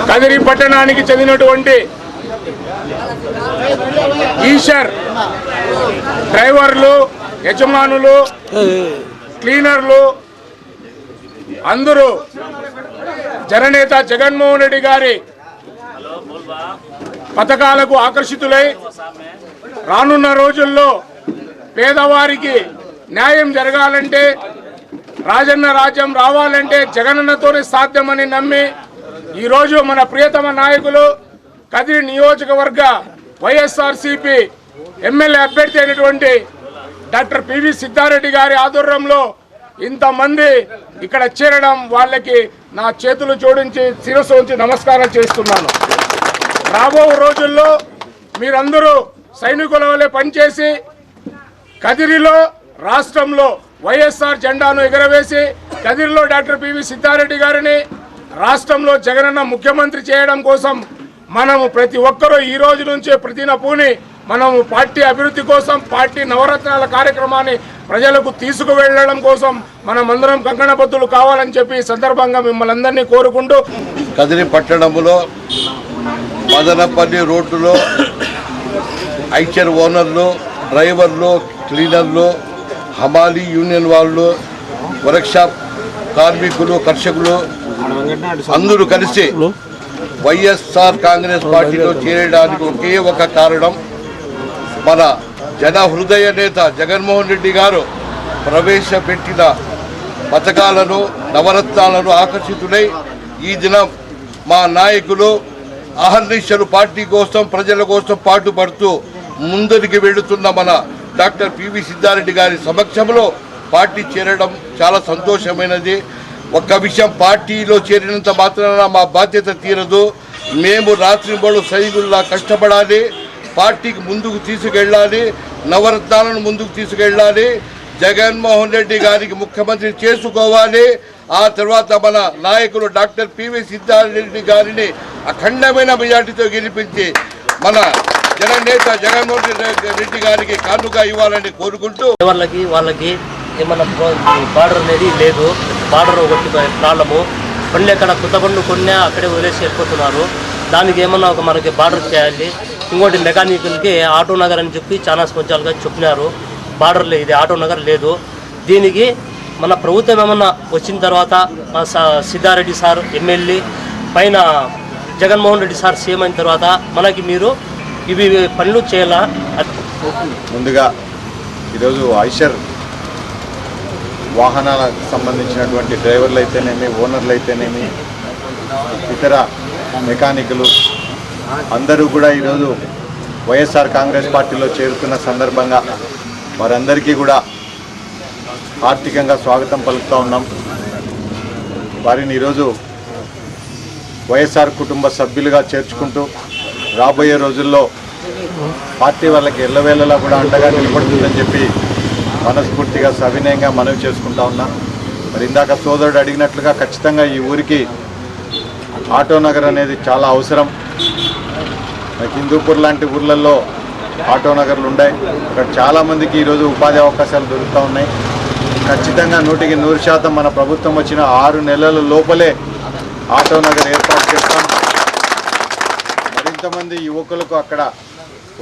కదిరి పట్టణానికి చెందినటువంటి ఈషర్ డ్రైవర్లు యజమానులు క్లీనర్లు అందరూ జననేత జగన్మోహన్ రెడ్డి గారి పథకాలకు ఆకర్షితులై రానున్న రోజుల్లో పేదవారికి న్యాయం జరగాలంటే రాజన్న రాజ్యం రావాలంటే జగనన్నతోనే సాధ్యమని నమ్మి ఈరోజు మన ప్రియతమ నాయకులు కదిరి నియోజకవర్గ వైఎస్ఆర్సీపీ ఎమ్మెల్యే అభ్యర్థి అయినటువంటి డాక్టర్ పివి సిద్ధారెడ్డి గారి ఆధ్వర్యంలో ఇంతమంది ఇక్కడ చేరడం వాళ్ళకి నా చేతులు జోడించి శిరస్సు ఉంచి నమస్కారం చేస్తున్నాను. రాబో రోజుల్లో మీరందరూ సైనికుల వలె పనిచేసి కదిరిలో రాష్ట్రంలో వైఎస్ఆర్ జెండాను ఎగరవేసి కదిరిలో డాక్టర్ పివి సిద్ధారెడ్డి గారిని రాష్ట్రంలో జగనన్న ముఖ్యమంత్రి చేయడం కోసం మనము ప్రతి ఒక్కరూ ఈ రోజు నుంచే ప్రతినపూని మనము పార్టీ అభివృద్ధి కోసం పార్టీ నవరత్నాల కార్యక్రమాన్ని ప్రజలకు తీసుకువెళ్ళడం కోసం మనమందరం కంకణబద్దులు కావాలని చెప్పి సందర్భంగా మిమ్మల్ని అందరినీ కోరుకుంటూ కదిరి పట్టణంలో మదనపల్లి రోడ్డులో ఐచర్ ఓనర్లు డ్రైవర్లు క్లీనర్లు హమాలీ యూనియన్ వాళ్ళు వర్క్షాప్ కార్మికులు కర్షకులు అందరూ కలిసి వైఎస్ఆర్ కాంగ్రెస్ పార్టీలో చేరడానికి ఒకే ఒక కారణం మన జన హృదయ నేత జగన్మోహన్ రెడ్డి గారు ప్రవేశపెట్టిన పథకాలను నవరత్నాలను ఆకర్షితులై ఈ దినం మా నాయకులు అహర్నిశలు పార్టీ కోసం ప్రజల కోసం పాటుపడుతూ ముందరికి వెళుతున్న మన డాక్టర్ పివి సిద్ధారెడ్డి గారి సమక్షంలో పార్టీ చేరడం చాలా సంతోషమైనది. ఒక్క విషయం, పార్టీలో చేరినంత మాత్రాన మా బాధ్యత తీరదు. మేము రాత్రింబళ్ళు సైనికుల్లా కష్టపడాలి, పార్టీకి ముందుకు తీసుకెళ్ళాలి. నవరత్నాలను ముందుకు తీసుకెళ్ళాలి. జగన్మోహన్ రెడ్డి గారికి ముఖ్యమంత్రి చేసుకోవాలి. ఆ తర్వాత మన నాయకులు డాక్టర్ పివి సిద్ధారెడ్డి గారిని అఖండమైన మెజార్టీతో గెలిపించి మన జననేత జగన్మోహన్ రెడ్డి గారికి కానుక ఇవ్వాలని కోరుకుంటూ వాళ్ళకి ఏమన్నా బార్డర్ అనేది లేదు. బార్డర్ ఒకటి ప్రాబ్లము. బండ్లు ఎక్కడ కొత్త బండ్లు కొన్నా అక్కడే వదిలేసి వెళ్ళిపోతున్నారు. దానికి ఏమన్నా ఒక మనకి బార్డర్ చేయాలి. ఇంకోటి మెకానికల్కి ఆటో నగర్ అని చెప్పి చాలా సంవత్సరాలుగా చెప్పినారు. బార్డర్లో ఇది ఆటో నగర్ లేదు. దీనికి మన ప్రభుత్వం ఏమన్నా వచ్చిన తర్వాత సిద్ధారెడ్డి సార్ ఎమ్మెల్యే పైన జగన్మోహన్ రెడ్డి సార్ సీఎం అయిన తర్వాత మనకి మీరు ఇవి పనులు చేయాలా. ముందుగా ఈరోజు ఐషర్ వాహనాలకు సంబంధించినటువంటి డ్రైవర్లు అయితేనేమి, ఓనర్లు అయితేనేమి, ఇతర మెకానికులు అందరూ కూడా ఈరోజు వైఎస్ఆర్ కాంగ్రెస్ పార్టీలో చేరుతున్న సందర్భంగా వారందరికీ కూడా ఆర్థికంగా స్వాగతం పలుకుతూ ఉన్నాం. వారిని ఈరోజు వైఎస్ఆర్ కుటుంబ సభ్యులుగా చేర్చుకుంటూ రాబోయే రోజుల్లో పార్టీ వాళ్ళకి ఎల్లవేళలా కూడా అండగా నిలబడుతుందని చెప్పి మనస్ఫూర్తిగా సవినయంగా మనవి చేసుకుంటా ఉన్నా. మరి ఇందాక సోదరుడు అడిగినట్లుగా ఖచ్చితంగా ఈ ఊరికి ఆటో నగర్ అనేది చాలా అవసరం. హిందూపూర్ లాంటి ఊర్లలో ఆటో నగర్లు ఉన్నాయి. ఇక్కడ చాలామందికి ఈరోజు ఉపాధి అవకాశాలు దొరుకుతూ ఉన్నాయి. ఖచ్చితంగా 100% మన ప్రభుత్వం వచ్చిన 6 నెలల లోపలే ఆటో నగర్ ఏర్పాటు చేస్తాం. మరింతమంది యువకులకు అక్కడ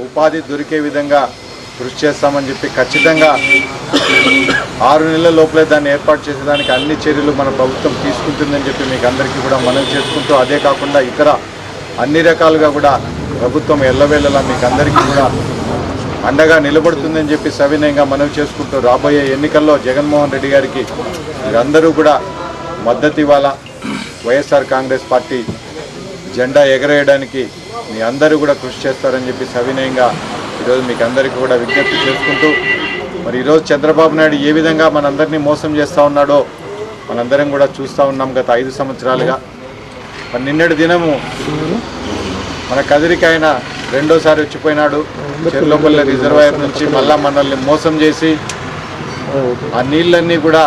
ఉపాధి దొరికే విధంగా కృషి చేస్తామని చెప్పి ఖచ్చితంగా 6 నెలల లోపలే దాన్ని ఏర్పాటు చేసేదానికి అన్ని చర్యలు మన ప్రభుత్వం తీసుకుంటుందని చెప్పి మీకు అందరికీ కూడా మనవి చేసుకుంటూ, అదే కాకుండా ఇతర అన్ని రకాలుగా కూడా ప్రభుత్వం ఎల్లవేళలా మీకు అందరికీ కూడా అండగా నిలబడుతుందని చెప్పి సవినయంగా మనవి చేసుకుంటూ, రాబోయే ఎన్నికల్లో జగన్మోహన్ రెడ్డి గారికి మీరందరూ కూడా మద్దతు ఇవ్వాలా. వైఎస్ఆర్ కాంగ్రెస్ పార్టీ జెండా ఎగరేయడానికి మీ అందరూ కూడా కృషి చేస్తారని చెప్పి సవినయంగా ఈరోజు మీకు అందరికీ కూడా విజ్ఞప్తి చేసుకుంటూ, మరి ఈరోజు చంద్రబాబు నాయుడు ఏ విధంగా మనందరినీ మోసం చేస్తూ ఉన్నాడో మనందరం కూడా చూస్తూ ఉన్నాం గత 5 సంవత్సరాలుగా. మరి నిన్నటి దినము మన కదిరికి ఆయన రెండోసారి వచ్చిపోయినాడు. చెర్లోపల్లి రిజర్వాయర్ నుంచి మళ్ళా మనల్ని మోసం చేసి ఆ నీళ్ళన్నీ కూడా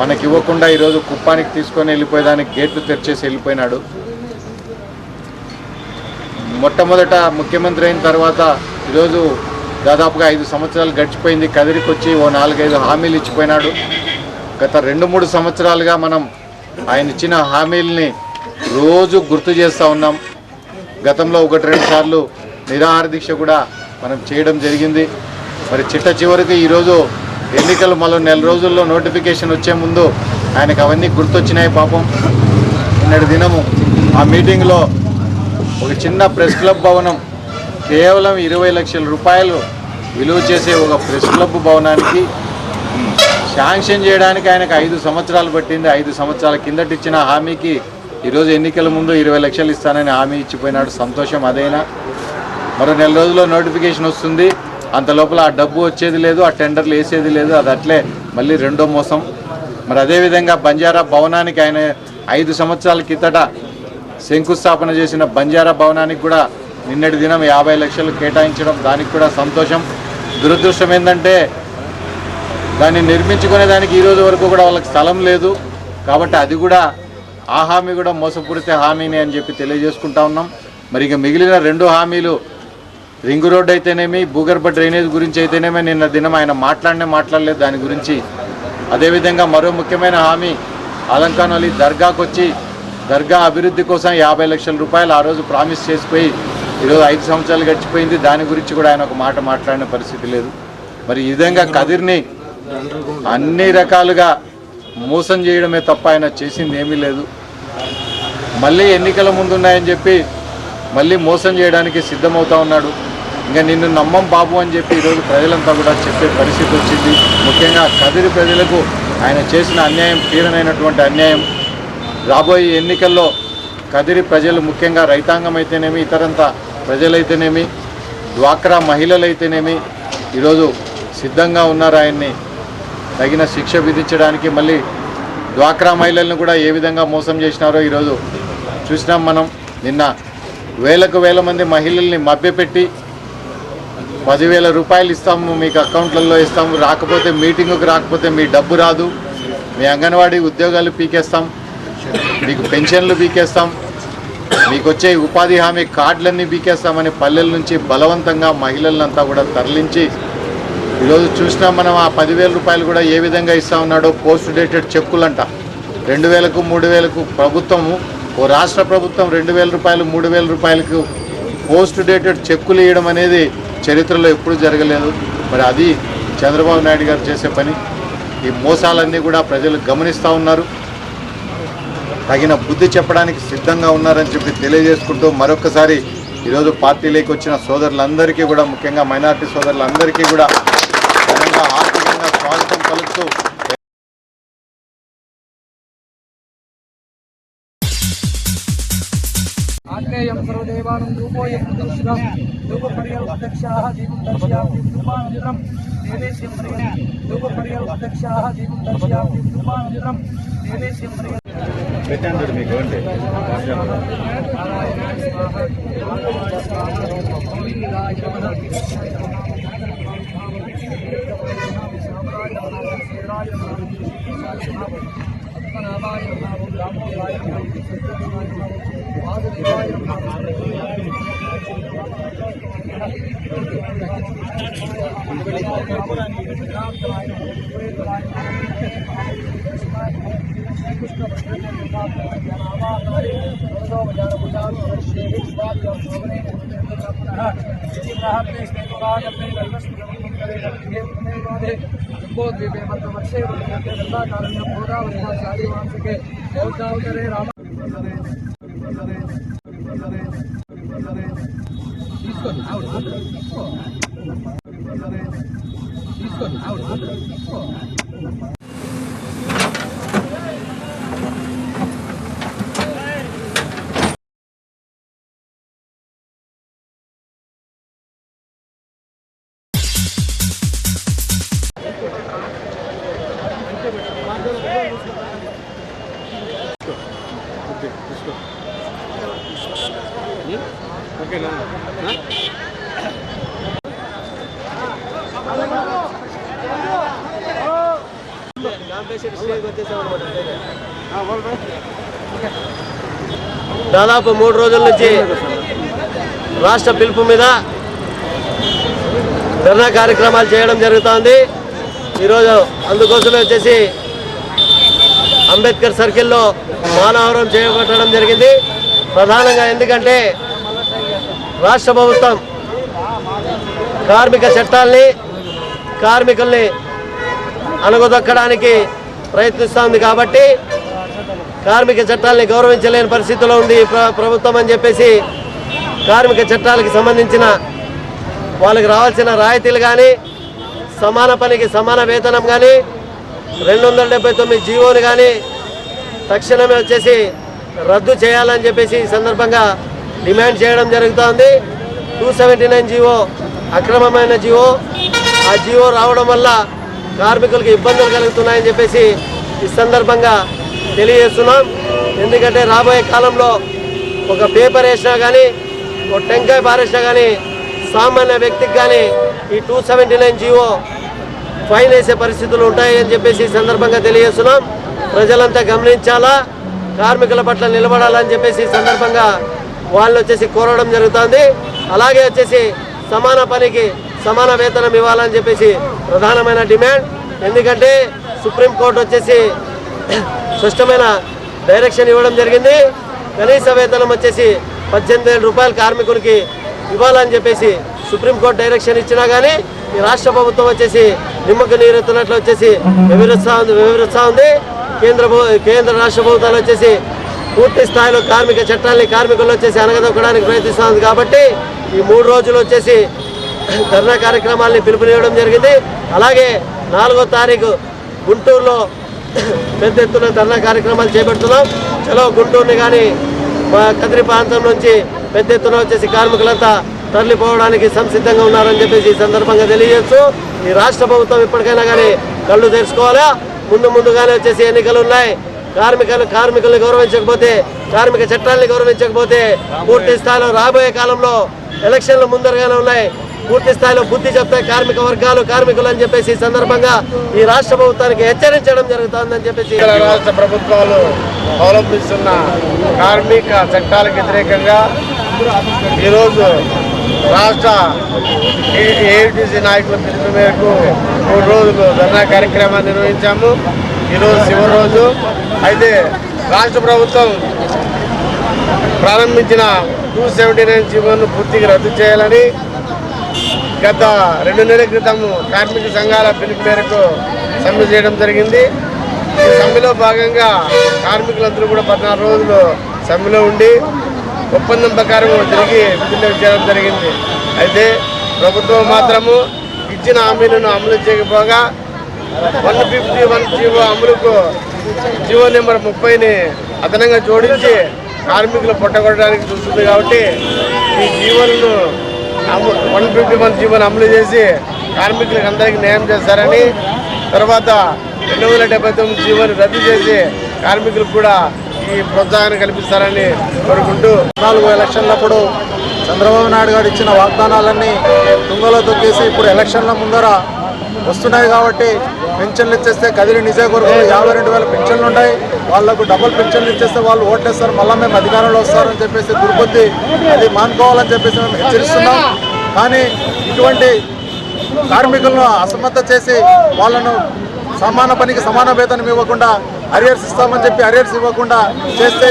మనకి ఇవ్వకుండా ఈరోజు కుప్పానికి తీసుకొని వెళ్ళిపోయేదానికి గేట్లు తెరిచేసి వెళ్ళిపోయినాడు. మొట్టమొదట ముఖ్యమంత్రి అయిన తర్వాత ఈరోజు దాదాపుగా 5 సంవత్సరాలు గడిచిపోయింది. కదిరికి వచ్చి ఓ 4-5 హామీలు ఇచ్చిపోయినాడు. గత 2-3 సంవత్సరాలుగా మనం ఆయన ఇచ్చిన హామీలని రోజు గుర్తు చేస్తూ ఉన్నాం. గతంలో 1-2 సార్లు నిరాహార దీక్ష కూడా మనం చేయడం జరిగింది. మరి చిట్ట చివరికి ఈరోజు ఎన్నికలు మరో 4 రోజుల్లో నోటిఫికేషన్ వచ్చే ముందు ఆయనకు అవన్నీ గుర్తొచ్చినాయి పాపం. నిన్నటి దినము ఆ మీటింగ్లో ఒక చిన్న ప్రెస్ క్లబ్ భవనం కేవలం 20 లక్షల రూపాయలు విలువ చేసే ఒక ప్రెస్ క్లబ్ భవనానికి శాంక్షన్ చేయడానికి ఆయనకు 5 సంవత్సరాలు పట్టింది. 5 సంవత్సరాల కిందట ఇచ్చిన హామీకి ఈరోజు ఎన్నికల ముందు 20 లక్షలు ఇస్తానని హామీ ఇచ్చిపోయినాడు. సంతోషం. అదైనా మరో 4 రోజుల్లో నోటిఫికేషన్ వస్తుంది. అంత లోపల ఆ డబ్బు వచ్చేది లేదు, ఆ టెండర్లు వేసేది లేదు. అది అట్లే మళ్ళీ రెండో మోసం. మరి అదేవిధంగా బంజారా భవనానికి ఆయన 5 సంవత్సరాల కిందట శంకుస్థాపన చేసిన బంజారా భవనానికి కూడా నిన్నటి దినం 50 లక్షలు కేటాయించడం, దానికి కూడా సంతోషం. దురదృష్టం ఏంటంటే దాన్ని నిర్మించుకునేదానికి ఈరోజు వరకు కూడా వాళ్ళకి స్థలం లేదు. కాబట్టి అది కూడా ఆ హామీ కూడా మోసపూరిత హామీని అని చెప్పి తెలియజేసుకుంటా ఉన్నాం. మరి ఇక మిగిలిన 2 హామీలు రింగు రోడ్డు అయితేనేమి, భూగర్భ డ్రైనేజ్ గురించి అయితేనేమి నిన్న దినం ఆయన మాట్లాడలేదు దాని గురించి. అదేవిధంగా మరో ముఖ్యమైన హామీ అలంకాన్ అలీ దర్గాకు వచ్చి దర్గా అభివృద్ధి కోసం 50 లక్షల రూపాయలు ఆ రోజు ప్రామిస్ చేసిపోయి ఈరోజు 5 సంవత్సరాలు గడిచిపోయింది. దాని గురించి కూడా ఆయన ఒక మాట మాట్లాడిన పరిస్థితి లేదు. మరి ఈ విధంగా కదిర్ని అన్ని రకాలుగా మోసం చేయడమే తప్ప ఆయన చేసింది ఏమీ లేదు. మళ్ళీ ఎన్నికల ముందున్నాయని చెప్పి మళ్ళీ మోసం చేయడానికి సిద్ధమవుతా ఉన్నాడు. ఇంకా నిన్ను నమ్మం బాబు అని చెప్పి ఈరోజు ప్రజలంతా కూడా చెప్పే పరిస్థితి వచ్చింది. ముఖ్యంగా కదిరి ప్రజలకు ఆయన చేసిన అన్యాయం తీరనైనటువంటి అన్యాయం. రాబోయే ఎన్నికల్లో కదిరి ప్రజలు ముఖ్యంగా రైతాంగం అయితేనేమి, ఇతరంతా ప్రజలైతేనేమి, డ్వాక్రా మహిళలైతేనేమి ఈరోజు సిద్ధంగా ఉన్నారు ఆయన్ని తగిన శిక్ష విధించడానికి. మళ్ళీ డ్వాక్రా మహిళలను కూడా ఏ విధంగా మోసం చేసినారో ఈరోజు చూసినాం మనం. నిన్న వేలకు వేల మంది మహిళల్ని మభ్యపెట్టి 10,000 రూపాయలు ఇస్తాము, మీకు అకౌంట్లలో ఇస్తాము, రాకపోతే మీటింగుకు రాకపోతే మీ డబ్బు రాదు, మీ అంగన్వాడీ ఉద్యోగాలు పీకేస్తాం, మీకు పెన్షన్లు పీకేస్తాం, మీకు వచ్చే ఉపాధి హామీ కార్డులన్నీ పీకేస్తామని పల్లెల నుంచి బలవంతంగా మహిళలంతా కూడా తరలించి ఈరోజు చూసినాం మనం. ఆ 10,000 రూపాయలు కూడా ఏ విధంగా ఇస్తా ఉన్నాడో పోస్ట్ డేటెడ్ చెక్కులంట. 2,000కు 3,000కు ప్రభుత్వము, ఓ రాష్ట్ర ప్రభుత్వం 2,000 రూపాయలు 3,000 రూపాయలకు పోస్ట్ డేటెడ్ చెక్కులు ఇవ్వడం అనేది చరిత్రలో ఎప్పుడూ జరగలేదు. మరి అది చంద్రబాబు నాయుడు గారు చేసే పని. ఈ మోసాలన్నీ కూడా ప్రజలు గమనిస్తూ ఉన్నారు, తగిన బుద్ధి చెప్పడానికి సిద్ధంగా ఉన్నారని చెప్పి తెలియజేసుకుంటూ మరొకసారి ఈరోజు పార్టీలోకి వచ్చిన సోదరులందరికీ కూడా, ముఖ్యంగా మైనారిటీ సోదరులందరికీ కూడా ఘనంగా ఆర్థికంగా స్వాగతం పలుకుతూ ఆగ్నేయం సర్వదేవానం రూపోయం దర్శనం రూపపర్యవక్షాః దీపం దర్శయామి రూపానంతరం దేవేశ్యం ప్రియం రూపపర్యవక్షాః దీపం దర్శయామి రూపానంతరం దేవేశ్యం ప్రియం పెట్టండి మీకు అంటే దాదాపు 3 రోజుల నుంచి రాష్ట్ర పిలుపు మీద ధర్నా కార్యక్రమాలు చేయడం జరుగుతోంది. ఈరోజు అందుకోసమే వచ్చేసి అంబేద్కర్ సర్కిల్లో మానవహారం చేపట్టడం జరిగింది. ప్రధానంగా ఎందుకంటే రాష్ట్ర ప్రభుత్వం కార్మిక చట్టాల్ని, కార్మికుల్ని అణగదొక్కడానికి ప్రయత్నిస్తోంది కాబట్టి కార్మిక చట్టాలని గౌరవించలేని పరిస్థితిలో ఉంది ప్రభుత్వం అని చెప్పేసి కార్మిక చట్టాలకు సంబంధించిన వాళ్ళకి రావాల్సిన రాయితీలు కానీ, సమాన పనికి సమాన వేతనం కానీ, 279 జీవోని కానీ తక్షణమే వచ్చేసి రద్దు చేయాలని చెప్పేసి ఈ సందర్భంగా డిమాండ్ చేయడం జరుగుతోంది. 279 జీవో అక్రమమైన జీవో. ఆ జీవో రావడం వల్ల కార్మికులకు ఇబ్బందులు కలుగుతున్నాయని చెప్పేసి ఈ సందర్భంగా తెలియజేస్తున్నాం. ఎందుకంటే రాబోయే కాలంలో ఒక పేపర్ వేసినా కానీ, ఒక టెంకాయ పారేసినా కానీ సామాన్య వ్యక్తికి కానీ ఈ 279 జీవో ఫైన్ వేసే పరిస్థితులు ఉంటాయి అని చెప్పేసి ఈ సందర్భంగా తెలియజేస్తున్నాం. ప్రజలంతా గమనించాలా, కార్మికుల పట్ల నిలబడాలని చెప్పేసి ఈ సందర్భంగా వాళ్ళు వచ్చేసి కోరడం జరుగుతుంది. అలాగే వచ్చేసి సమాన పనికి సమాన వేతనం ఇవ్వాలని చెప్పేసి ప్రధానమైన డిమాండ్. ఎందుకంటే సుప్రీంకోర్టు వచ్చేసి స్పష్టమైన డైరెక్షన్ ఇవ్వడం జరిగింది. కనీస వేతనం వచ్చేసి 18,000 రూపాయలు కార్మికునికి ఇవ్వాలని చెప్పేసి సుప్రీంకోర్టు డైరెక్షన్ ఇచ్చినా కానీ ఈ రాష్ట్ర ప్రభుత్వం వచ్చేసి నిమ్మకు నీరెత్తున్నట్లు వచ్చేసి వివరిస్తూ ఉంది. కేంద్ర రాష్ట్ర ప్రభుత్వాలు వచ్చేసి పూర్తి స్థాయిలో కార్మిక చట్టాలని కార్మికులు వచ్చేసి అనగదొక్కడానికి ప్రయత్నిస్తుంది. కాబట్టి ఈ 3 రోజులు వచ్చేసి ధర్నా కార్యక్రమాలని పిలుపునివ్వడం జరిగింది. అలాగే 4వ తారీఖు గుంటూరులో పెద్ద ఎత్తున ధర్నా కార్యక్రమాలు చేపడుతున్నాం. చలో గుంటూరుని కానీ మా కదిరి ప్రాంతం నుంచి పెద్ద ఎత్తున వచ్చేసి కార్మికులంతా తరలిపోవడానికి సంసిద్ధంగా ఉన్నారని చెప్పేసి ఈ సందర్భంగా తెలియజేస్తూ ఈ రాష్ట్ర ప్రభుత్వం ఇప్పటికైనా కానీ కళ్ళు తెరుచుకోవాలా. ముందుగానే వచ్చేసి ఎన్నికలు ఉన్నాయి. కార్మికుల్ని గౌరవించకపోతే, కార్మిక చట్టాలని గౌరవించకపోతే పూర్తి స్థాయిలో రాబోయే కాలంలో ఎలక్షన్లు ముందరగానే ఉన్నాయి. పూర్తి స్థాయిలో బుద్ధి చెప్తాయి కార్మిక వర్గాలు కార్మికులు అని చెప్పేసి ఈ సందర్భంగా ఈ రాష్ట్ర ప్రభుత్వానికి హెచ్చరించడం జరుగుతుందని చెప్పేసి రాష్ట్ర ప్రభుత్వాలు అవలంబిస్తున్న కార్మిక చట్టాలకు వ్యతిరేకంగా ఈరోజు రాష్ట్ర ఏఐటీసీ నాయకుల పిలుపు మేరకు 3 రోజులు ధర్నా కార్యక్రమాన్ని నిర్వహించాము. ఈరోజు చివరి రోజు. అయితే రాష్ట్ర ప్రభుత్వం ప్రారంభించిన 279 జీవోను పూర్తిగా రద్దు చేయాలని గత 2 నెలల క్రితం కార్మిక సంఘాల పిలుపు మేరకు సమ్మె చేయడం జరిగింది. ఈ సమ్మెలో భాగంగా కార్మికులందరూ కూడా 14 రోజులు సమ్మెలో ఉండి ఒప్పందం ప్రకారం తిరిగి విధుల్లోకి చేయడం జరిగింది. అయితే ప్రభుత్వం మాత్రము ఇచ్చిన హామీలను అమలు చేయకపోగా 151 జీవో అమలుకు జీవో నెంబర్ 30ని అదనంగా జోడించి కార్మికులు పొట్టగొట్టడానికి చూస్తుంది. కాబట్టి ఈ జీవోలను 151 జీవోను అమలు చేసి కార్మికులకు అందరికీ న్యాయం చేస్తారని, తర్వాత 279 జీవోను రద్దు చేసి కార్మికులకు కూడా ఈ ప్రోత్సాహాన్ని కల్పిస్తారని కోరుకుంటూ 4 ఎలక్షన్లప్పుడు చంద్రబాబు నాయుడు గారు ఇచ్చిన వాగ్దానాలన్నీ తుంగలో తొక్కేసి ఇప్పుడు ఎలక్షన్ల ముందర వస్తున్నాయి. కాబట్టి పెన్షన్లు ఇచ్చేస్తే కదిరి నియోజకవర్గంలో 52,000 పెన్షన్లు ఉంటాయి. వాళ్లకు డబుల్ పెన్షన్లు ఇచ్చేస్తే వాళ్ళు ఓట్లేస్తారు, మళ్ళీ మేము అధికారంలో వస్తారని చెప్పేసి దుర్బుద్ధి అది మానుకోవాలని చెప్పేసి మేము హెచ్చరిస్తున్నాం. కానీ ఇటువంటి కార్మికులను అసమర్థ చేసి వాళ్ళను సమాన పనికి సమాన వేతనం ఇవ్వకుండా అరియర్స్ ఇస్తామని చెప్పి అరియర్స్ ఇవ్వకుండా చేస్తే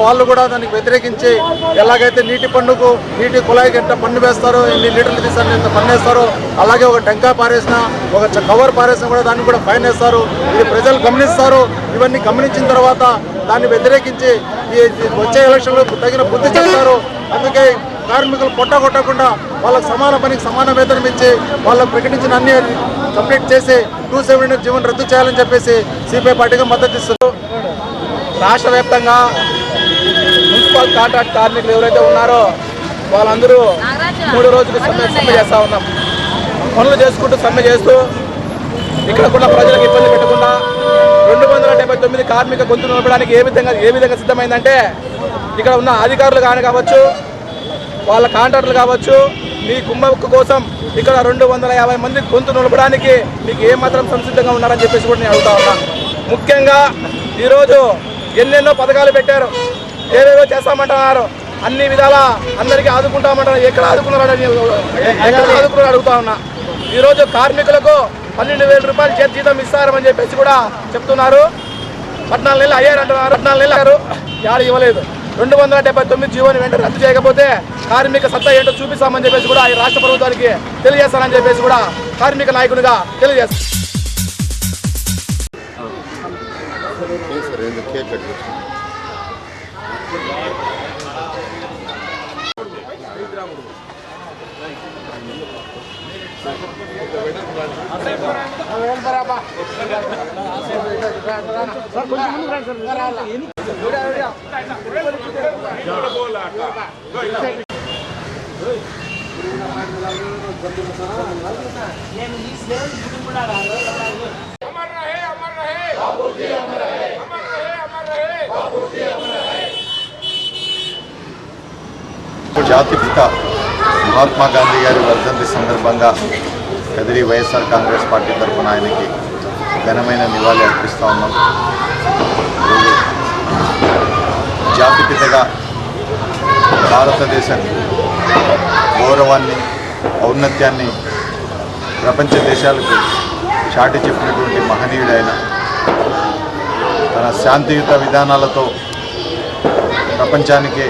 వాళ్ళు కూడా దానికి వ్యతిరేకించి ఎలాగైతే నీటి పన్నుకు నీటి కుళాయికి ఎంత పన్ను వేస్తారో, ఎన్ని లీటర్లు తీసారని ఎంత పన్ను వేస్తారో, అలాగే ఒక టెంకాయ పారేసినా ఒక కవర్ పారేసినా కూడా దాన్ని కూడా ఫైన్ వేస్తారు. ఇది ప్రజలు గమనిస్తారు. ఇవన్నీ గమనించిన తర్వాత దాన్ని వ్యతిరేకించి ఈ వచ్చే ఎలక్షన్లో తగిన బుద్ధి చెప్తారు. అందుకే కార్మికులు పొట్టగొట్టకుండా వాళ్ళకు సమాన పనికి సమాన వేతనం ఇచ్చి వాళ్ళకు ప్రకటించిన అన్ని కంప్లీట్ చేసి 279 జీవోను రద్దు చేయాలని చెప్పేసి సిపిఐ పార్టీగా మద్దతు ఇస్తారు. రాష్ట్ర వ్యాప్తంగా మున్సిపల్ కాంట్రాక్ట్ కార్మికులు ఎవరైతే ఉన్నారో వాళ్ళందరూ 3 రోజులు సమ్మె చేస్తూ ఉన్నాం. పనులు చేసుకుంటూ సమ్మె చేస్తూ ఇక్కడ కూడా ప్రజలకు ఇబ్బంది పెట్టకుండా 279 కార్మిక గొంతు నిలపడానికి ఏ విధంగా సిద్ధమైందంటే ఇక్కడ ఉన్న అధికారులు కావచ్చు, వాళ్ళ కాంట్రాక్టర్లు కావచ్చు, మీ కుమ్మక్క కోసం ఇక్కడ 250 మంది గొంతు నిలపడానికి మీకు ఏమాత్రం సంసిద్ధంగా ఉన్నారని చెప్పేసి కూడా నేను అడుగుతా ఉన్నా. ముఖ్యంగా ఈరోజు ఎన్నెన్నో పథకాలు పెట్టారు, ఏవేవో చేస్తామంటున్నారు, అన్ని విధాలా అందరికీ ఆదుకుంటామంటారు. ఎక్కడ ఆదుకున్నారని అడుగుతా ఉన్నా. ఈరోజు కార్మికులకు 12,000 రూపాయలు జీతం ఇస్తారని చెప్పేసి కూడా చెప్తున్నారు. 14 నెలలు అయ్యారంటున్నారు. 14 నెలలు అయ్యారు, యాడ ఇవ్వలేదు. 279 జీవోని వెంటనే రద్దు చేయకపోతే కార్మిక సత్తా ఏంటో చూపిస్తామని చెప్పేసి కూడా ఈ రాష్ట్ర ప్రభుత్వానికి తెలియజేస్తానని చెప్పేసి కూడా కార్మిక నాయకునిగా తెలియజేస్తాను. జాతిపిత మహాత్మా గాంధీ గారి వర్ధంతి సందర్భంగా కదిరి వైఎస్ఆర్ కాంగ్రెస్ పార్టీ తరఫున ఆయనకి ఘనమైన నివాళి అర్పిస్తూ ఉన్నాం. జాతిపితగా భారతదేశ గౌరవాన్ని ఔన్నత్యాన్ని ప్రపంచ దేశాలకు చాటి చెప్పినటువంటి మహనీయుడైన తన శాంతియుత విధానాలతో ప్రపంచానికే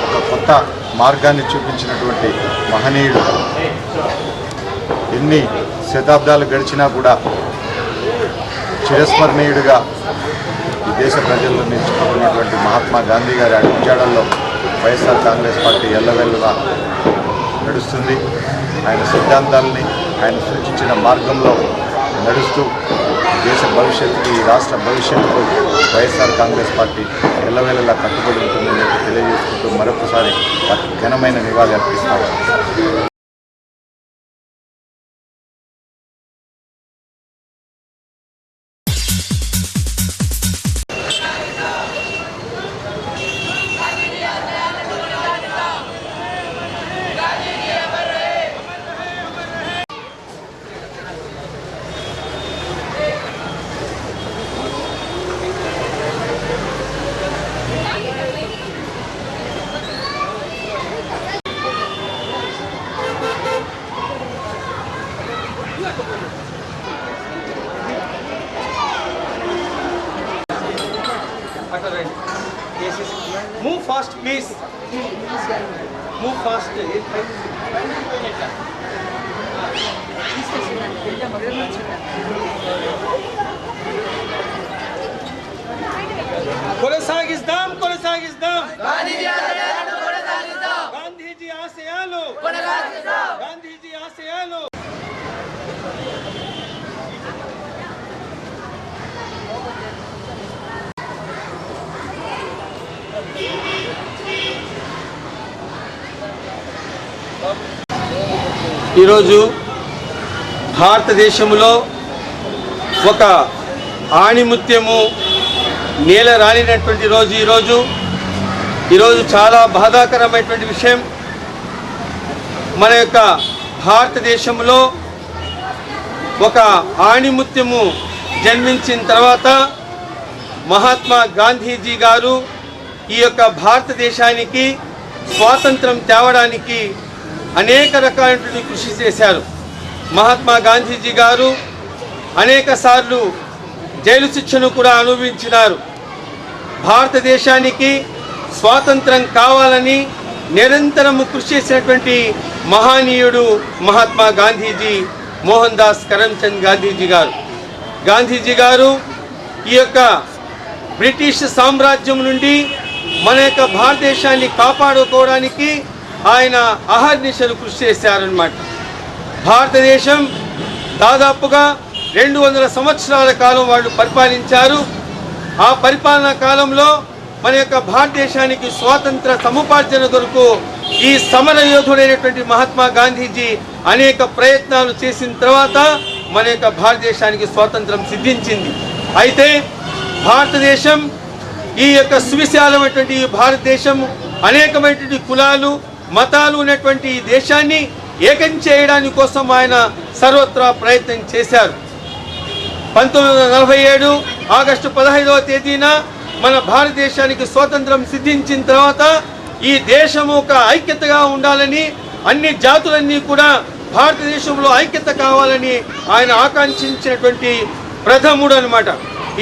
ఒక కొత్త మార్గాన్ని చూపించినటువంటి మహనీయుడు. ఎన్ని శతాబ్దాలు గడిచినా కూడా చిరస్మరణీయుడిగా ఈ దేశ ప్రజల్లో నిలిచిపోతున్నటువంటి మహాత్మా గాంధీ గారి అడుగుజాడల్లో వైఎస్ఆర్ కాంగ్రెస్ పార్టీ ఎల్లవెల్లలా నడుస్తుంది. ఆయన సిద్ధాంతాలని ఆయన సూచించిన మార్గంలో నడుస్తూ దేశ భవిష్యత్తుకి రాష్ట్ర భవిష్యత్తుకు వైఎస్ఆర్ కాంగ్రెస్ పార్టీ ఎల్లవేళలా కట్టుబడి ఉంటుందని తెలియజేసుకుంటూ మరొకసారి వారికి ఘనమైన నివాళి అర్పిస్తారు. Move fast, please. Move fast. కొనసాగిద్దాం గాంధీజీ ఆశయాలు ఈరోజు భారతదేశంలో ఒక ఆణిముత్యము నేల రాలినటువంటి రోజు ఈరోజు చాలా బాధాకరమైనటువంటి విషయం. మన యొక్క భారతదేశంలో ఒక ఆణిముత్యము జన్మించిన తర్వాత మహాత్మా గాంధీజీ గారు ఈ యొక్క భారతదేశానికి స్వాతంత్రం తేవడానికి అనేక రకాలైనటువంటి కృషి చేశారు. మహాత్మా గాంధీజీ గారు అనేక సార్లు జైలు శిక్షను కూడా అనుభవించినారు. భారతదేశానికి స్వాతంత్రం కావాలని నిరంతరము కృషి చేసినటువంటి మహానీయుడు మహాత్మా గాంధీజీ, మోహన్ దాస్ కరమ్చంద్ గాంధీజీ గారు ఈ యొక్క బ్రిటిష్ సామ్రాజ్యం నుండి మన యొక్క భారతదేశాన్ని కాపాడుకోవడానికి ఆయన అహర్నిశలు కృషి చేశారన్నమాట. భారతదేశం దాదాపుగా 200 సంవత్సరాల కాలం వాళ్ళు పరిపాలించారు. ఆ పరిపాలనా కాలంలో మన యొక్క భారతదేశానికి స్వాతంత్ర సముపార్జన కొరకు ఈ సమర యోధుడైనటువంటి మహాత్మా గాంధీజీ అనేక ప్రయత్నాలు చేసిన తర్వాత మన యొక్క భారతదేశానికి స్వాతంత్రం సిద్ధించింది. అయితే భారతదేశం ఈ యొక్క సువిశాలమైనటువంటి భారతదేశం అనేకమైనటువంటి కులాలు మతాలు ఉన్నటువంటి ఈ దేశాన్ని ఏకం చేయడానికి కోసం ఆయన సర్వత్రా ప్రయత్నం చేశారు. 1947 ఆగస్టు 15వ తేదీన మన భారతదేశానికి స్వాతంత్రం సిద్ధించిన తర్వాత ఈ దేశము ఒక ఐక్యతగా ఉండాలని, అన్ని జాతులన్నీ కూడా భారతదేశంలో ఐక్యత కావాలని ఆయన ఆకాంక్షించినటువంటి ప్రథముడు అన్నమాట.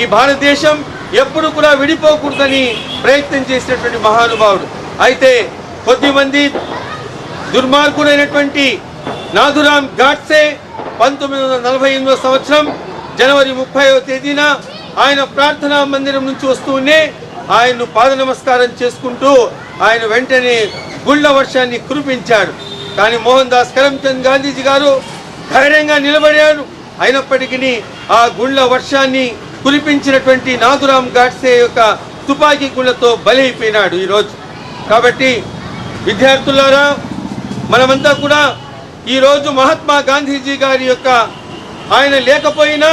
ఈ భారతదేశం ఎప్పుడు కూడా విడిపోకూడదని ప్రయత్నం చేసినటువంటి మహానుభావుడు. అయితే కొద్దిమంది దుర్మార్గుడైనటువంటి నాథురామ్ గాడ్సే 1948వ సంవత్సరం జనవరి 30వ తేదీన ఆయన ప్రార్థనా మందిరం నుంచి వస్తూనే ఆయన్ను పాద నమస్కారం చేసుకుంటూ ఆయన వెంటనే గుళ్ళ వర్షాన్ని కురిపించాడు. కానీ మోహన్ దాస్ కరమ్చంద్ గాంధీజీ గారు ధైర్యంగా నిలబడారు. అయినప్పటికీ ఆ గుళ్ళ వర్షాన్ని కురిపించినటువంటి నాథురామ్ గాడ్సే యొక్క తుపాకీ గుళ్ళతో బలైపోయినాడు ఈరోజు. కాబట్టి విద్యార్థులారా, మనమంతా కూడా ఈరోజు మహాత్మా గాంధీజీ గారి యొక్క ఆయన లేకపోయినా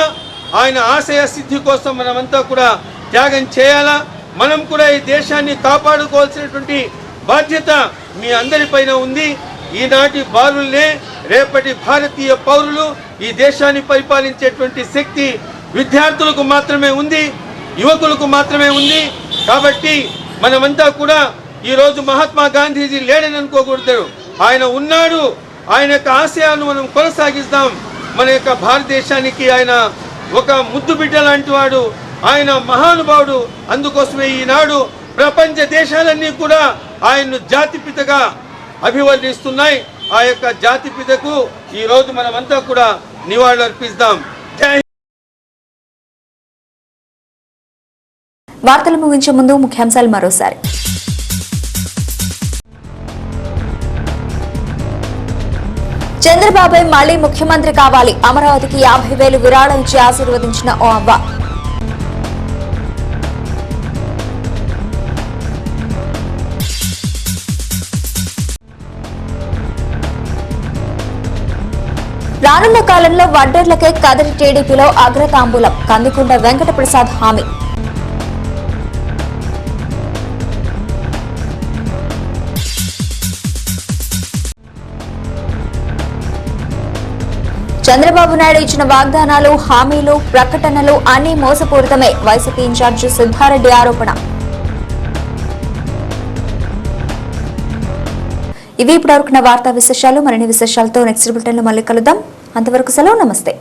ఆయన ఆశయ సిద్ధి కోసం మనమంతా కూడా త్యాగం చేయాలా. మనం కూడా ఈ దేశాన్ని కాపాడుకోవాల్సినటువంటి బాధ్యత మీ అందరిపైన ఉంది. ఈనాటి బాలులే రేపటి భారతీయ పౌరులు. ఈ దేశాన్ని పరిపాలించేటువంటి శక్తి విద్యార్థులకు మాత్రమే ఉంది, యువకులకు మాత్రమే ఉంది. కాబట్టి మనమంతా కూడా ఈరోజు మహాత్మా గాంధీజీ లేడని అనుకోకూడదు. ఆయన ఉన్నాడు. ఆయన యొక్క ఆశయాలను మనం కొనసాగిస్తాం. మన యొక్క భారతదేశానికి ఆయన ఒక ముద్దు బిడ్డ లాంటి వాడు, ఆయన మహానుభావుడు. అందుకోసమే ఈనాడు ప్రపంచ దేశాలన్నీ కూడా ఆయన్ను జాతిపితగా అభివర్ణిస్తున్నాయి. ఆ యొక్క జాతిపితకు ఈరోజు మనమంతా కూడా నివాళులు అర్పిస్తాం. వార్తలు ముగించే ముందు ముఖ్యాంశాలు మరోసారి. చంద్రబాబు మళ్లీ ముఖ్యమంత్రి కావాలి. అమరావతికి 50,000 విరాళం ఇచ్చి ఆశీర్వదించిన ఓ అవ్వ. రానున్న కాలంలో వడ్డర్లకే కదిరి టీడీపీలో అగ్రతాంబూలం. కందికొండ వెంకటప్రసాద్ హామీ. చంద్రబాబు నాయుడు ఇచ్చిన వాగ్దానాలు, హామీలు, ప్రకటనలు అన్ని మోసపూరితమే. వైసీపీ ఇన్ఛార్జి సిద్ధారెడ్డి ఆరోపణ. ఇవి ఇప్పటివరకున్న వార్తా విశేషాలు. మరిన్ని విశేషాలతో నెక్స్ట్ బులెటిన్లో మళ్ళీ కలుద్దాం. అంతవరకు సెలవు, నమస్తే.